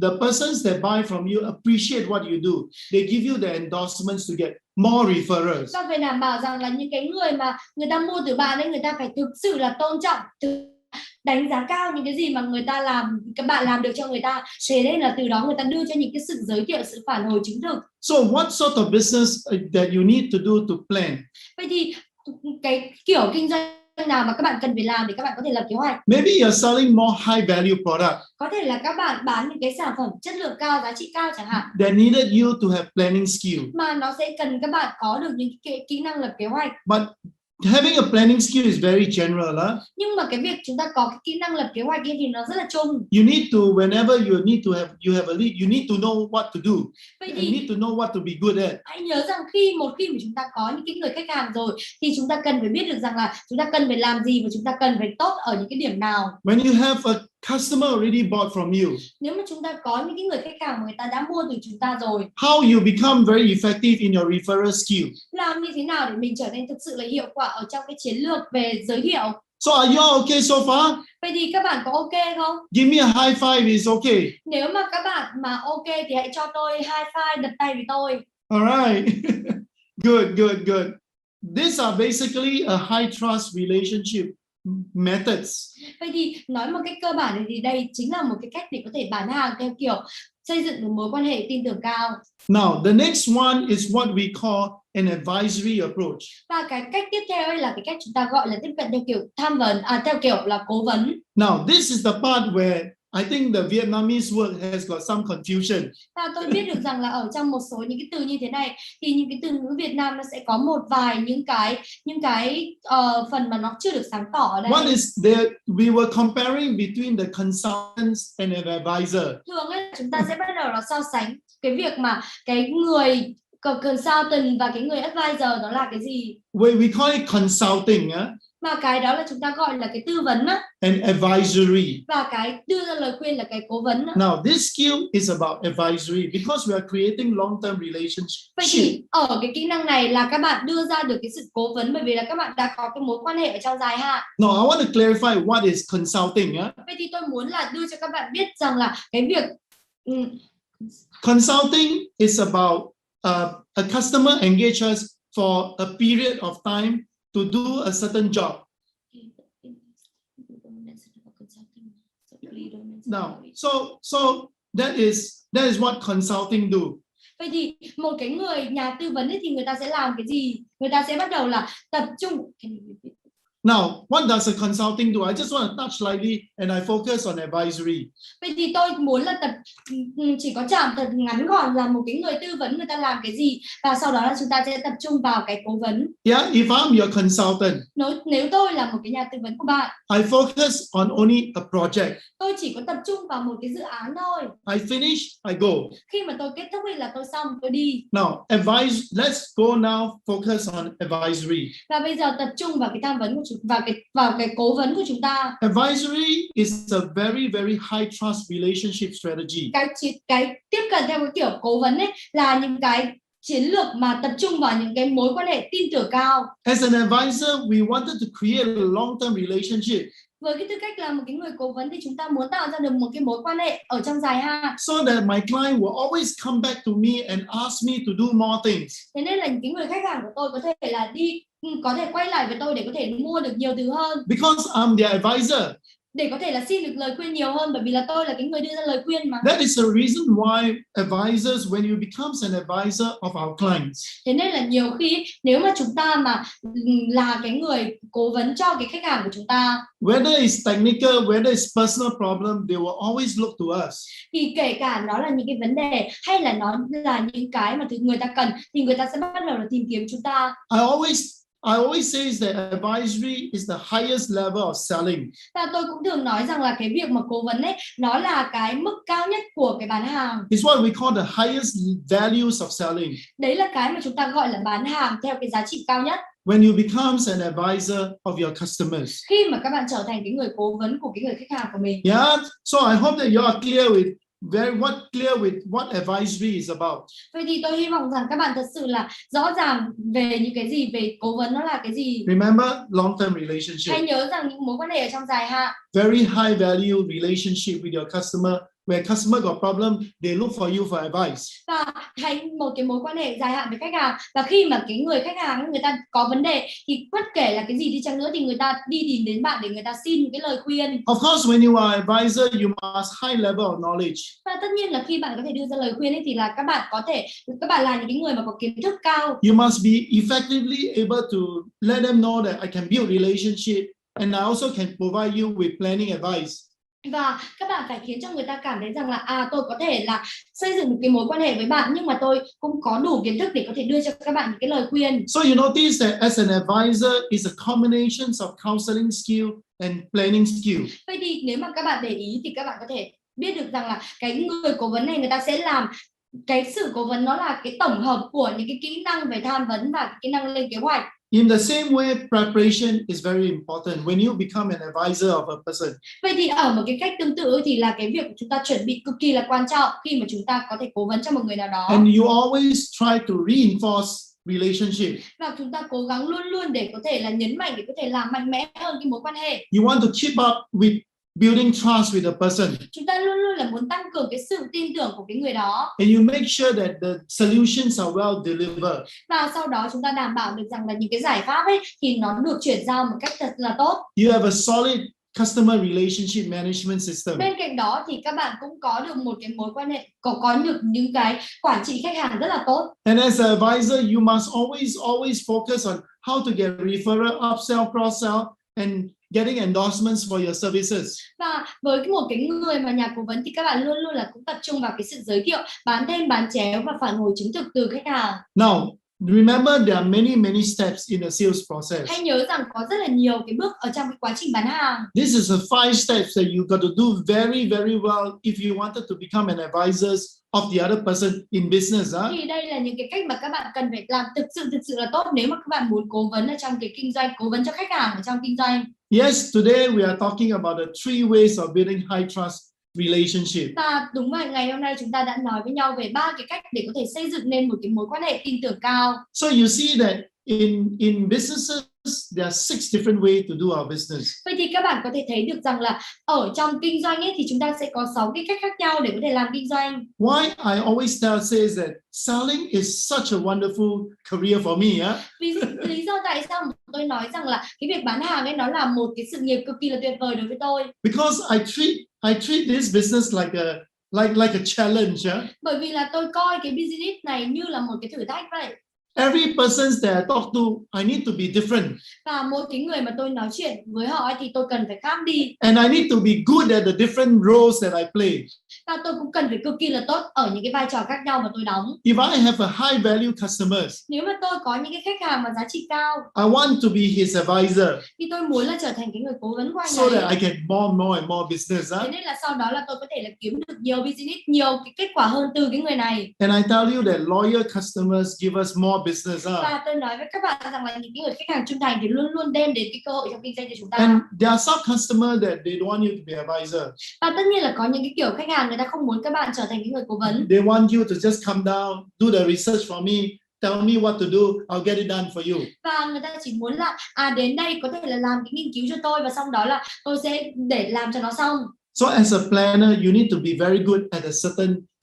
the persons that buy from you appreciate what you do. They give you the endorsements to get more referrals.
Và phải đảm bảo rằng là những cái người mà người ta mua từ bạn ấy, người ta phải thực sự là tôn trọng, đánh giá cao những cái gì mà người ta làm, các bạn làm được cho người ta. Thế nên là từ đó người ta đưa cho những cái sự giới thiệu, sự phản hồi chứng thực.
So what sort of business that you need to do to plan?
Vậy thì cái kiểu kinh doanh nào mà các bạn cần phải làm để các bạn có thể lập kế hoạch?
Maybe you're selling more high value product.
Có thể là các bạn bán những cái sản phẩm chất lượng cao, giá trị cao chẳng hạn.
That needed you to have planning skill.
Mà nó sẽ cần các bạn có được những cái kỹ năng lập kế hoạch.
But having a planning skill is very general.
Nhưng mà cái việc chúng ta có cái kỹ năng lập kế hoạch ấy thì nó rất là chung.
You need to, whenever you have a lead, you need to know what to do.
Vậy
You
thì
need to know what to be good at.
hãy nhớ rằng một khi mà chúng ta có những cái người khách hàng rồi thì chúng ta cần phải biết được rằng là chúng ta cần phải làm gì và chúng ta cần phải tốt ở những cái điểm nào.
When you have a customer already bought from you,
nếu mà chúng ta có những cái người khách hàng mà người ta đã mua từ chúng ta rồi,
how you become very effective in your referral skill?
làm như thế nào để mình trở nên thực sự là hiệu quả ở trong cái chiến lược về giới thiệu?
So are you all okay so far?
Vậy thì các bạn có ok không?
Give me a high five is okay.
Nếu mà các bạn mà ok thì hãy cho tôi high five, đặt tay với tôi.
Alright. Good. These are basically a high trust relationship methods.
Vậy thì nói một cách cơ bản thì đây chính là một cái cách để có thể bán hàng theo kiểu xây dựng một mối quan hệ tin tưởng cao.
Now, the next one is what we call an advisory approach.
Và cái cách tiếp theo là cái cách chúng ta gọi là tiếp cận theo kiểu tham vấn, theo kiểu là cố vấn.
Now, this is the part where I think the Vietnamese word has got some confusion.
Và tôi biết được rằng là ở trong một số những cái từ như thế này thì những cái từ ngữ Việt Nam nó sẽ có một vài những cái phần mà nó chưa được sáng tỏ ở đây.
One is that we were comparing between the consultants and an advisor.
Thường ấy chúng ta sẽ bắt đầu là so sánh cái việc mà cái người consultant và cái người advisor đó là cái gì.
We call it consulting,
Mà cái đó là chúng ta gọi là cái tư vấn á.
and advisory.
Và cái đưa ra lời khuyên là cái cố vấn á.
Now, this skill is about advisory because we are creating long-term relationship.
Vậy thì ở cái kỹ năng này là các bạn đưa ra được cái sự cố vấn bởi vì là các bạn đã có cái mối quan hệ ở trong dài hạn.
Now, I want to clarify what is consulting.
Vậy thì tôi muốn là đưa cho các bạn biết rằng là cái việc
Consulting is about a customer engage us for a period of time to do a certain job. Now, so that is what consulting do.
Vậy thì một cái người nhà tư vấn ấy thì người ta sẽ làm cái gì? Người ta sẽ bắt đầu là tập trung.
Now, what does a consulting do? I just want to touch lightly and I focus on advisory.
Vậy thì tôi muốn là chỉ có chạm thật ngắn gọn là một cái người tư vấn người ta làm cái gì và sau đó là chúng ta sẽ tập trung vào cái cố vấn.
Yeah, if I'm your consultant,
nếu tôi là một cái nhà tư vấn của bạn,
I focus on only a project.
Tôi chỉ có tập trung vào một cái dự án thôi.
I finish, I go.
Khi mà tôi kết thúc thì là tôi xong, tôi đi.
Now, let's go now focus on advisory.
Và bây giờ tập trung vào cái tham vấn của vào cái cố vấn của chúng ta.
Advisory is a very very high trust relationship strategy.
Cái tiếp cận theo cái kiểu cố vấn ấy là những cái chiến lược mà tập trung vào những cái mối quan hệ tin tưởng cao.
As an advisor, we wanted to create a long-term relationship.
Với cái tư cách là một cái người cố vấn thì chúng ta muốn tạo ra được một cái mối quan hệ ở trong dài hạn.
So that my client will always come back to me and ask me to do more things.
Thế nên là những cái người khách hàng của tôi có thể là có thể quay lại với tôi để có thể mua được nhiều thứ hơn.
Because I'm the advisor.
Để có thể là xin được lời khuyên nhiều hơn bởi vì là tôi là cái người đưa ra lời khuyên mà.
That is the reason why advisors, when you become an advisor of our clients.
Thế nên là nhiều khi nếu mà chúng ta mà là cái người cố vấn cho cái khách hàng của chúng ta,
whether it's technical, whether it's personal problem, they will always look to us.
Thì kể cả nó là những cái vấn đề hay là nó là những cái mà người ta cần thì người ta sẽ bắt đầu là tìm kiếm chúng ta.
I always say that advisory is the highest level of selling.
Và tôi cũng thường nói rằng là cái việc mà cố vấn ấy nó là cái mức cao nhất của cái bán hàng.
It's what we call the highest values of selling.
Đấy là cái mà chúng ta gọi là bán hàng theo cái giá trị cao nhất.
When you become an advisor of your customers.
Khi mà các bạn trở thành cái người cố vấn của cái người khách hàng của mình.
Yeah, so I hope that you are clear with what advisory is about.
Vậy thì tôi hy vọng rằng các bạn thật sự là rõ ràng về những cái gì về cố vấn nó là cái gì.
Remember long-term relationship.
Hãy nhớ rằng những mối quan hệ ở trong dài hạn.
Very high value relationship with your customer. Where customer got problem, they look for you for advice.
Và một cái mối quan hệ dài hạn với khách hàng, và khi mà cái người khách hàng người ta có vấn đề thì bất kể là cái gì đi chăng nữa thì người ta đi tìm đến bạn để người ta xin cái lời khuyên.
Of course, when you are advisor, you must high level of knowledge.
Và tất nhiên là khi bạn có thể đưa ra lời khuyên ấy thì là các bạn là những cái người mà có kiến thức cao.
You must be effectively able to let them know that I can build relationship and I also can provide you with planning advice.
Và các bạn phải khiến cho người ta cảm thấy rằng là tôi có thể là xây dựng một cái mối quan hệ với bạn nhưng mà tôi cũng có đủ kiến thức để có thể đưa cho các bạn những cái lời khuyên.
So you notice that as an advisor is a combination of counseling skill and planning skill.
Vậy thì nếu mà các bạn để ý thì các bạn có thể biết được rằng là cái người cố vấn này người ta sẽ làm cái sự cố vấn nó là cái tổng hợp của những cái kỹ năng về tham vấn và kỹ năng lên kế hoạch.
In the same way, preparation is very important when you become an advisor of a person.
Vậy thì ở một cái cách tương tự thì là cái việc chúng ta chuẩn bị cực kỳ là quan trọng khi mà chúng ta có thể cố vấn cho một người nào đó.
And you always try to reinforce relationship.
Và chúng ta cố gắng luôn luôn để có thể là nhấn mạnh, để có thể làm mạnh mẽ hơn cái mối quan hệ.
You want to keep up with building trust with a person.
Chúng ta luôn luôn là muốn tăng cường cái sự tin tưởng của cái người đó.
And you make sure that the solutions are well delivered.
Và sau đó chúng ta đảm bảo được rằng là những cái giải pháp ấy thì nó được chuyển giao một cách thật là tốt.
You have a solid customer relationship management system.
Bên cạnh đó thì các bạn cũng có được một cái mối quan hệ, có được những cái quản trị khách hàng rất là tốt.
And as an advisor, you must always focus on how to get referral, upsell, cross-sell, and getting endorsements for your services.
Và với một cái người mà nhà cố vấn thì các bạn luôn luôn là cũng tập trung vào cái sự giới thiệu, bán thêm, bán chéo và phản hồi chứng thực từ khách hàng.
Now, remember there are many steps in the sales process.
Hãy nhớ rằng có rất là nhiều cái bước ở trong cái quá trình bán hàng.
This is the 5 steps that you got to do very well if you wanted to become an advisor of the other person in business.
Thì đây là những cái cách mà các bạn cần phải làm thực sự là tốt nếu mà các bạn muốn cố vấn ở trong cái kinh doanh, cố vấn cho khách hàng ở trong kinh doanh.
Yes, today we are talking about the 3 ways of building high trust relationship.
Và đúng vậy, ngày hôm nay chúng ta đã nói với nhau về 3 cái cách để có thể xây dựng nên một cái mối quan hệ tin tưởng cao.
So you see that in businesses, there are 6 different ways to do our business.
Vậy thì các bạn có thể thấy được rằng là ở trong kinh doanh ấy thì chúng ta sẽ có 6 cái cách khác nhau để có thể làm kinh doanh.
Why I always says that selling is such a wonderful career for me, yeah?
Lý do tại sao mà tôi nói rằng là cái việc bán hàng ấy nó là một cái sự nghiệp cực kỳ là tuyệt vời đối với tôi.
Because I treat this business like a challenge, yeah?
Bởi vì là tôi coi cái business này như là một cái thử thách vậy.
Every person that I talk to, I need to be different.
Và mỗi cái người mà tôi nói chuyện với họ ấy, thì tôi cần phải khác đi.
And I need to be good at the different roles that I play.
Và tôi cũng cần phải cực kỳ là tốt ở những cái vai trò khác nhau mà tôi đóng.
If I have a high value customers,
Nếu mà tôi có những cái khách hàng mà giá trị cao,
I want to be his advisor
thì tôi muốn là trở thành cái người cố vấn của anh
so that
ấy.
I get more and more business.
Thế nên là sau đó là tôi có thể là kiếm được nhiều business, nhiều cái kết quả hơn từ cái người này.
And I tell you that loyal customers give us more business.
Và tôi nói với các bạn rằng là những cái người khách hàng trung thành thì luôn luôn đem đến cái cơ hội trong kinh doanh cho chúng ta.
And there are some customers that they don't want you to be advisor.
Và tất nhiên là có những cái kiểu khách hàng người ta không muốn các bạn trở thành cái người cố vấn.
They want you to just come down, do the research for me, tell me what to do, I'll get it done for you.
Và người ta chỉ muốn là đến đây có thể là làm cái nghiên cứu cho tôi và sau đó là tôi sẽ để làm cho nó xong.
So as a planner, you need to be very good at a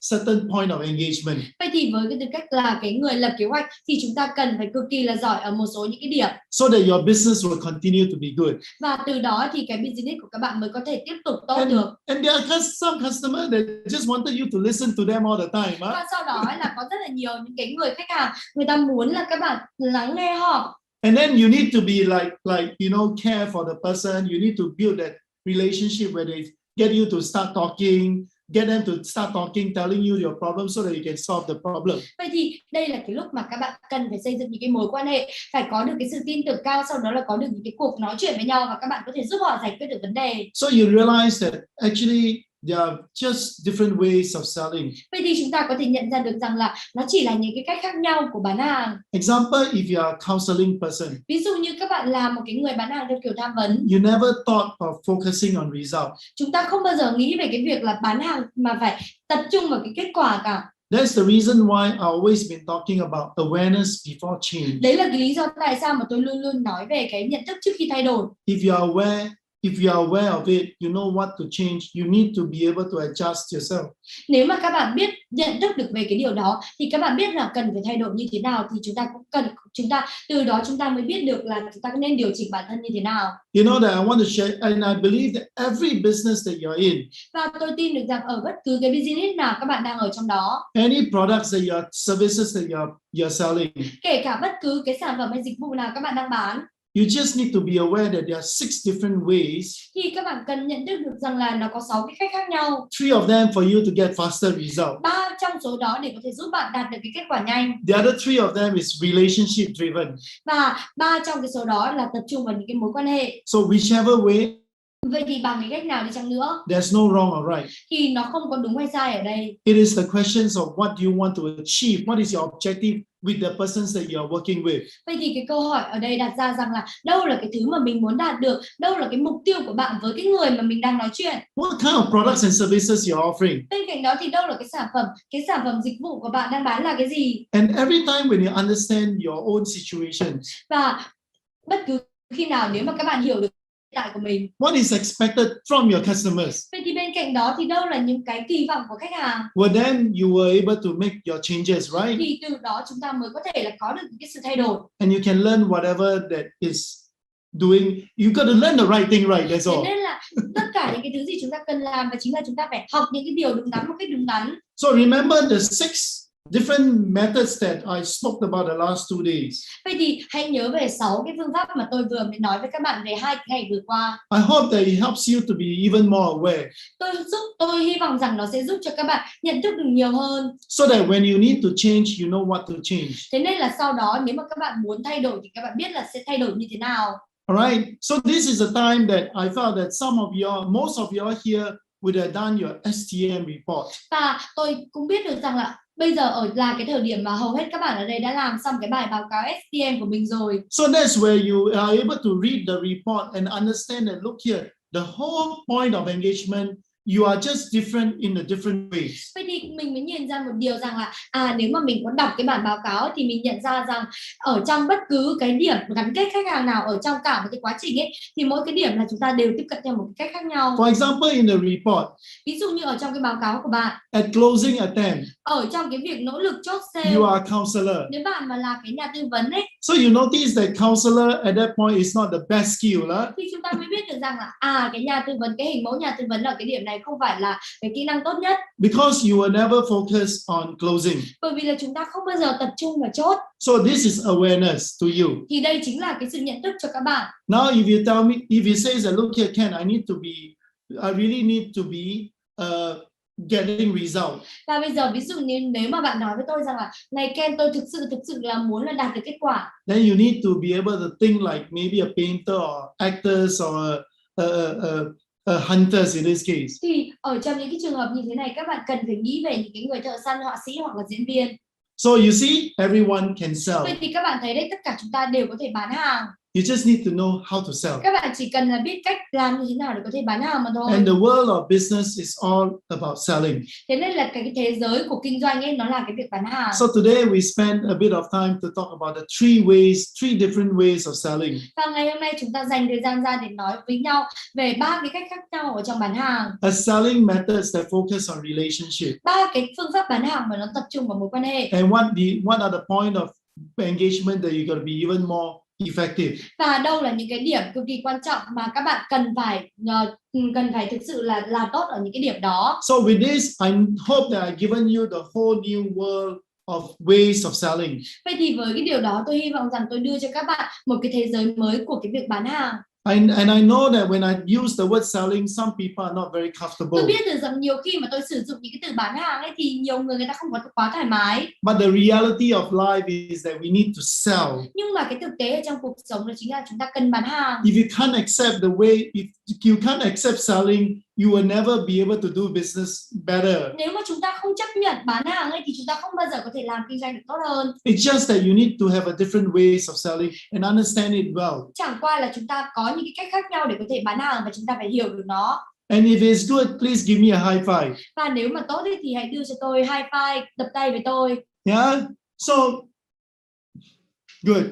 certain point of engagement.
Vậy thì với cái tư cách là cái người lập kế hoạch thì chúng ta cần phải cực kỳ là giỏi ở một số những cái điểm.
So that your business will continue to be good.
Và từ đó thì cái business của các bạn mới có thể tiếp tục tốt được.
And there are some customers that just wanted you to listen to them all the time.
Và sau đó là có rất là nhiều những cái người khách hàng người ta muốn là các bạn lắng nghe họ.
And then you need to be like care for the person. You need to build that relationship where they get you to start talking, get them to start talking, telling you your problem so that you can solve the problem.
Vậy thì đây là cái lúc mà các bạn cần phải xây dựng những cái mối quan hệ, phải có được cái sự tin tưởng cao, sau đó là có được những cái cuộc nói chuyện với nhau và các bạn có thể giúp họ giải quyết được vấn đề.
So you realize that actually there are just different ways of selling.
Vậy thì chúng ta có thể nhận ra được rằng là nó chỉ là những cái cách khác nhau của bán hàng.
Example, if you are a counseling person.
Ví dụ như các bạn là một cái người bán hàng theo kiểu tham vấn.
You never thought of focusing on result.
Chúng ta không bao giờ nghĩ về cái việc là bán hàng mà phải tập trung vào cái kết quả cả.
That's the reason why I always been talking about awareness before change.
Đấy là cái lý do tại sao mà tôi luôn luôn nói về cái nhận thức trước khi thay đổi.
If you are aware of it, you know what to change. You need to be able to adjust yourself.
Nếu mà các bạn biết nhận thức được về cái điều đó thì các bạn biết là cần phải thay đổi như thế nào thì chúng ta từ đó chúng ta mới biết được là chúng ta nên điều chỉnh bản thân như thế nào.
You know that I want to share, and I believe that every business that you're in.
Và tôi tin được rằng ở bất cứ cái business nào các bạn đang ở trong đó.
Any products that services that you're selling.
Kể cả bất cứ cái sản phẩm hay dịch vụ nào các bạn đang bán.
You just need to be aware that there are 6 different ways.
Thì các bạn cần nhận thức được rằng là nó có 6 cái cách khác nhau.
3 of them for you to get faster result.
3 trong số đó để có thể giúp bạn đạt được cái kết quả nhanh.
The other 3 of them is relationship driven.
Và 3 trong cái số đó là tập trung vào những cái mối quan hệ.
So whichever way.
Vậy thì bằng cái cách nào đi chăng nữa,
there's no wrong or right.
Thì nó không có đúng hay sai ở đây.
It is the questions of what do you want to achieve, what is your objective with the persons that you are working with.
Vậy thì cái câu hỏi ở đây đặt ra rằng là đâu là cái thứ mà mình muốn đạt được, đâu là cái mục tiêu của bạn với cái người mà mình đang nói chuyện.
What kind of products and services you're offering.
Bên cạnh đó thì đâu là cái sản phẩm dịch vụ của bạn đang bán là cái gì.
And every time when you understand your own situation.
Và bất cứ khi nào nếu mà các bạn hiểu được tại của mình.
What is expected from your customers?
Vậy thì bên cạnh đó thì đâu là những cái kỳ vọng của khách hàng?
Well, then you were able to make your changes, right?
Thì từ đó chúng ta mới có thể là có được những cái sự thay đổi.
And you can learn whatever that is doing. You got to learn the right thing, right? That's all.
Thế nên là tất cả những cái thứ gì chúng ta cần làm và chính là chúng ta phải học những cái điều đúng đắn một cách đúng đắn.
So remember the 6 different methods that I spoke about the last 2 days.
Vậy thì hãy nhớ về 6 cái phương pháp mà tôi vừa mới nói với các bạn về 2 ngày vừa qua.
I hope that it helps you to be even more aware.
Tôi hy vọng rằng nó sẽ giúp cho các bạn nhận thức được nhiều hơn.
So that when you need to change, you know what to change.
Thế nên là sau đó nếu mà các bạn muốn thay đổi thì các bạn biết là sẽ thay đổi như thế nào.
Alright. So this is a time that I felt that most of you here would have done your STM report.
Và tôi cũng biết được rằng là bây giờ là cái thời điểm mà hầu hết các bạn ở đây đã làm xong cái bài báo cáo STM của mình rồi.
So that's where you are able to read the report and understand that look here, the whole point of engagement you are just different in a different ways.
Vậy thì mình mới nhìn ra một điều rằng là nếu mà mình có đọc cái bản báo cáo thì mình nhận ra rằng ở trong bất cứ cái điểm gắn kết khách hàng nào ở trong cả một cái quá trình ấy thì mỗi cái điểm là chúng ta đều tiếp cận theo một cái cách khác nhau.
For example, in the report,
Ví dụ như ở trong cái báo cáo của bạn,
at closing attempt,
ở trong cái việc nỗ lực chốt sale,
you are a counselor.
nếu bạn mà là cái nhà tư vấn ấy,
So you notice that counselor at that point is not the best skill,
thì chúng ta mới biết được rằng là cái nhà tư vấn, cái hình mẫu nhà tư vấn ở cái điểm này không phải là cái kỹ năng tốt nhất.
because you will never focus on closing.
Bởi vì là chúng ta không bao giờ tập trung vào chốt.
So this is awareness to you.
Thì đây chính là cái sự nhận thức cho các bạn.
Now, if you tell me, if you say that, look here, Ken, I really need to be getting result.
Và bây giờ ví dụ như nếu mà bạn nói với tôi rằng là này Ken, tôi thực sự là muốn là đạt được kết quả.
Then you need to be able to think like maybe a painter or actors or hunters in this case.
Thì ở trong những cái trường hợp như thế này, các bạn cần phải nghĩ về những cái người thợ săn, họa sĩ hoặc là diễn viên.
So you see, everyone can sell.
Vậy thì các bạn thấy đấy, tất cả chúng ta đều có thể bán hàng.
You just need to know how to sell.
Các bạn chỉ cần là biết cách làm như thế nào để có thể bán hàng mà thôi.
And the world of business is all about selling.
Thế nên là cái thế giới của kinh doanh ấy, nó là cái việc bán hàng.
So today we spend a bit of time to talk about the three different ways of selling.
Và ngày hôm nay chúng ta dành thời gian ra để nói với nhau về 3 cái cách khác nhau ở trong bán hàng.
A selling methods that focus on relationship.
3 cái phương pháp bán hàng mà nó tập trung vào mối quan hệ.
And what are the point of engagement that you're going to be even more effective.
Và đâu là những cái điểm cực kỳ quan trọng mà các bạn cần phải thực sự là làm tốt ở những cái điểm đó.
So with this, I hope that I've given you the whole new world of ways of selling.
Vậy thì với cái điều đó, tôi hy vọng rằng tôi đưa cho các bạn một cái thế giới mới của cái việc bán hàng.
And I know that when I use the word selling, some people are not very comfortable.
Tôi biết được rằng nhiều khi mà tôi sử dụng những cái từ bán hàng ấy thì nhiều người ta không có quá thoải mái.
But the reality of life is that we need to sell.
Nhưng mà cái thực tế ở trong cuộc sống đó chính là chúng ta cần bán hàng.
If you can't accept if you can't accept selling, you will never be able to do business better.
Nếu mà chúng ta không chấp nhận bán hàng ấy thì chúng ta không bao giờ có thể làm kinh doanh được tốt hơn.
It's just that you need to have a different ways of selling and understand it well.
Chẳng qua là chúng ta có những cái cách khác nhau để có thể bán hàng và chúng ta phải hiểu được nó.
And if it's good, please give me a high five.
Và nếu mà tốt thì hãy đưa cho tôi high five, đập tay với tôi.
Yeah. So good.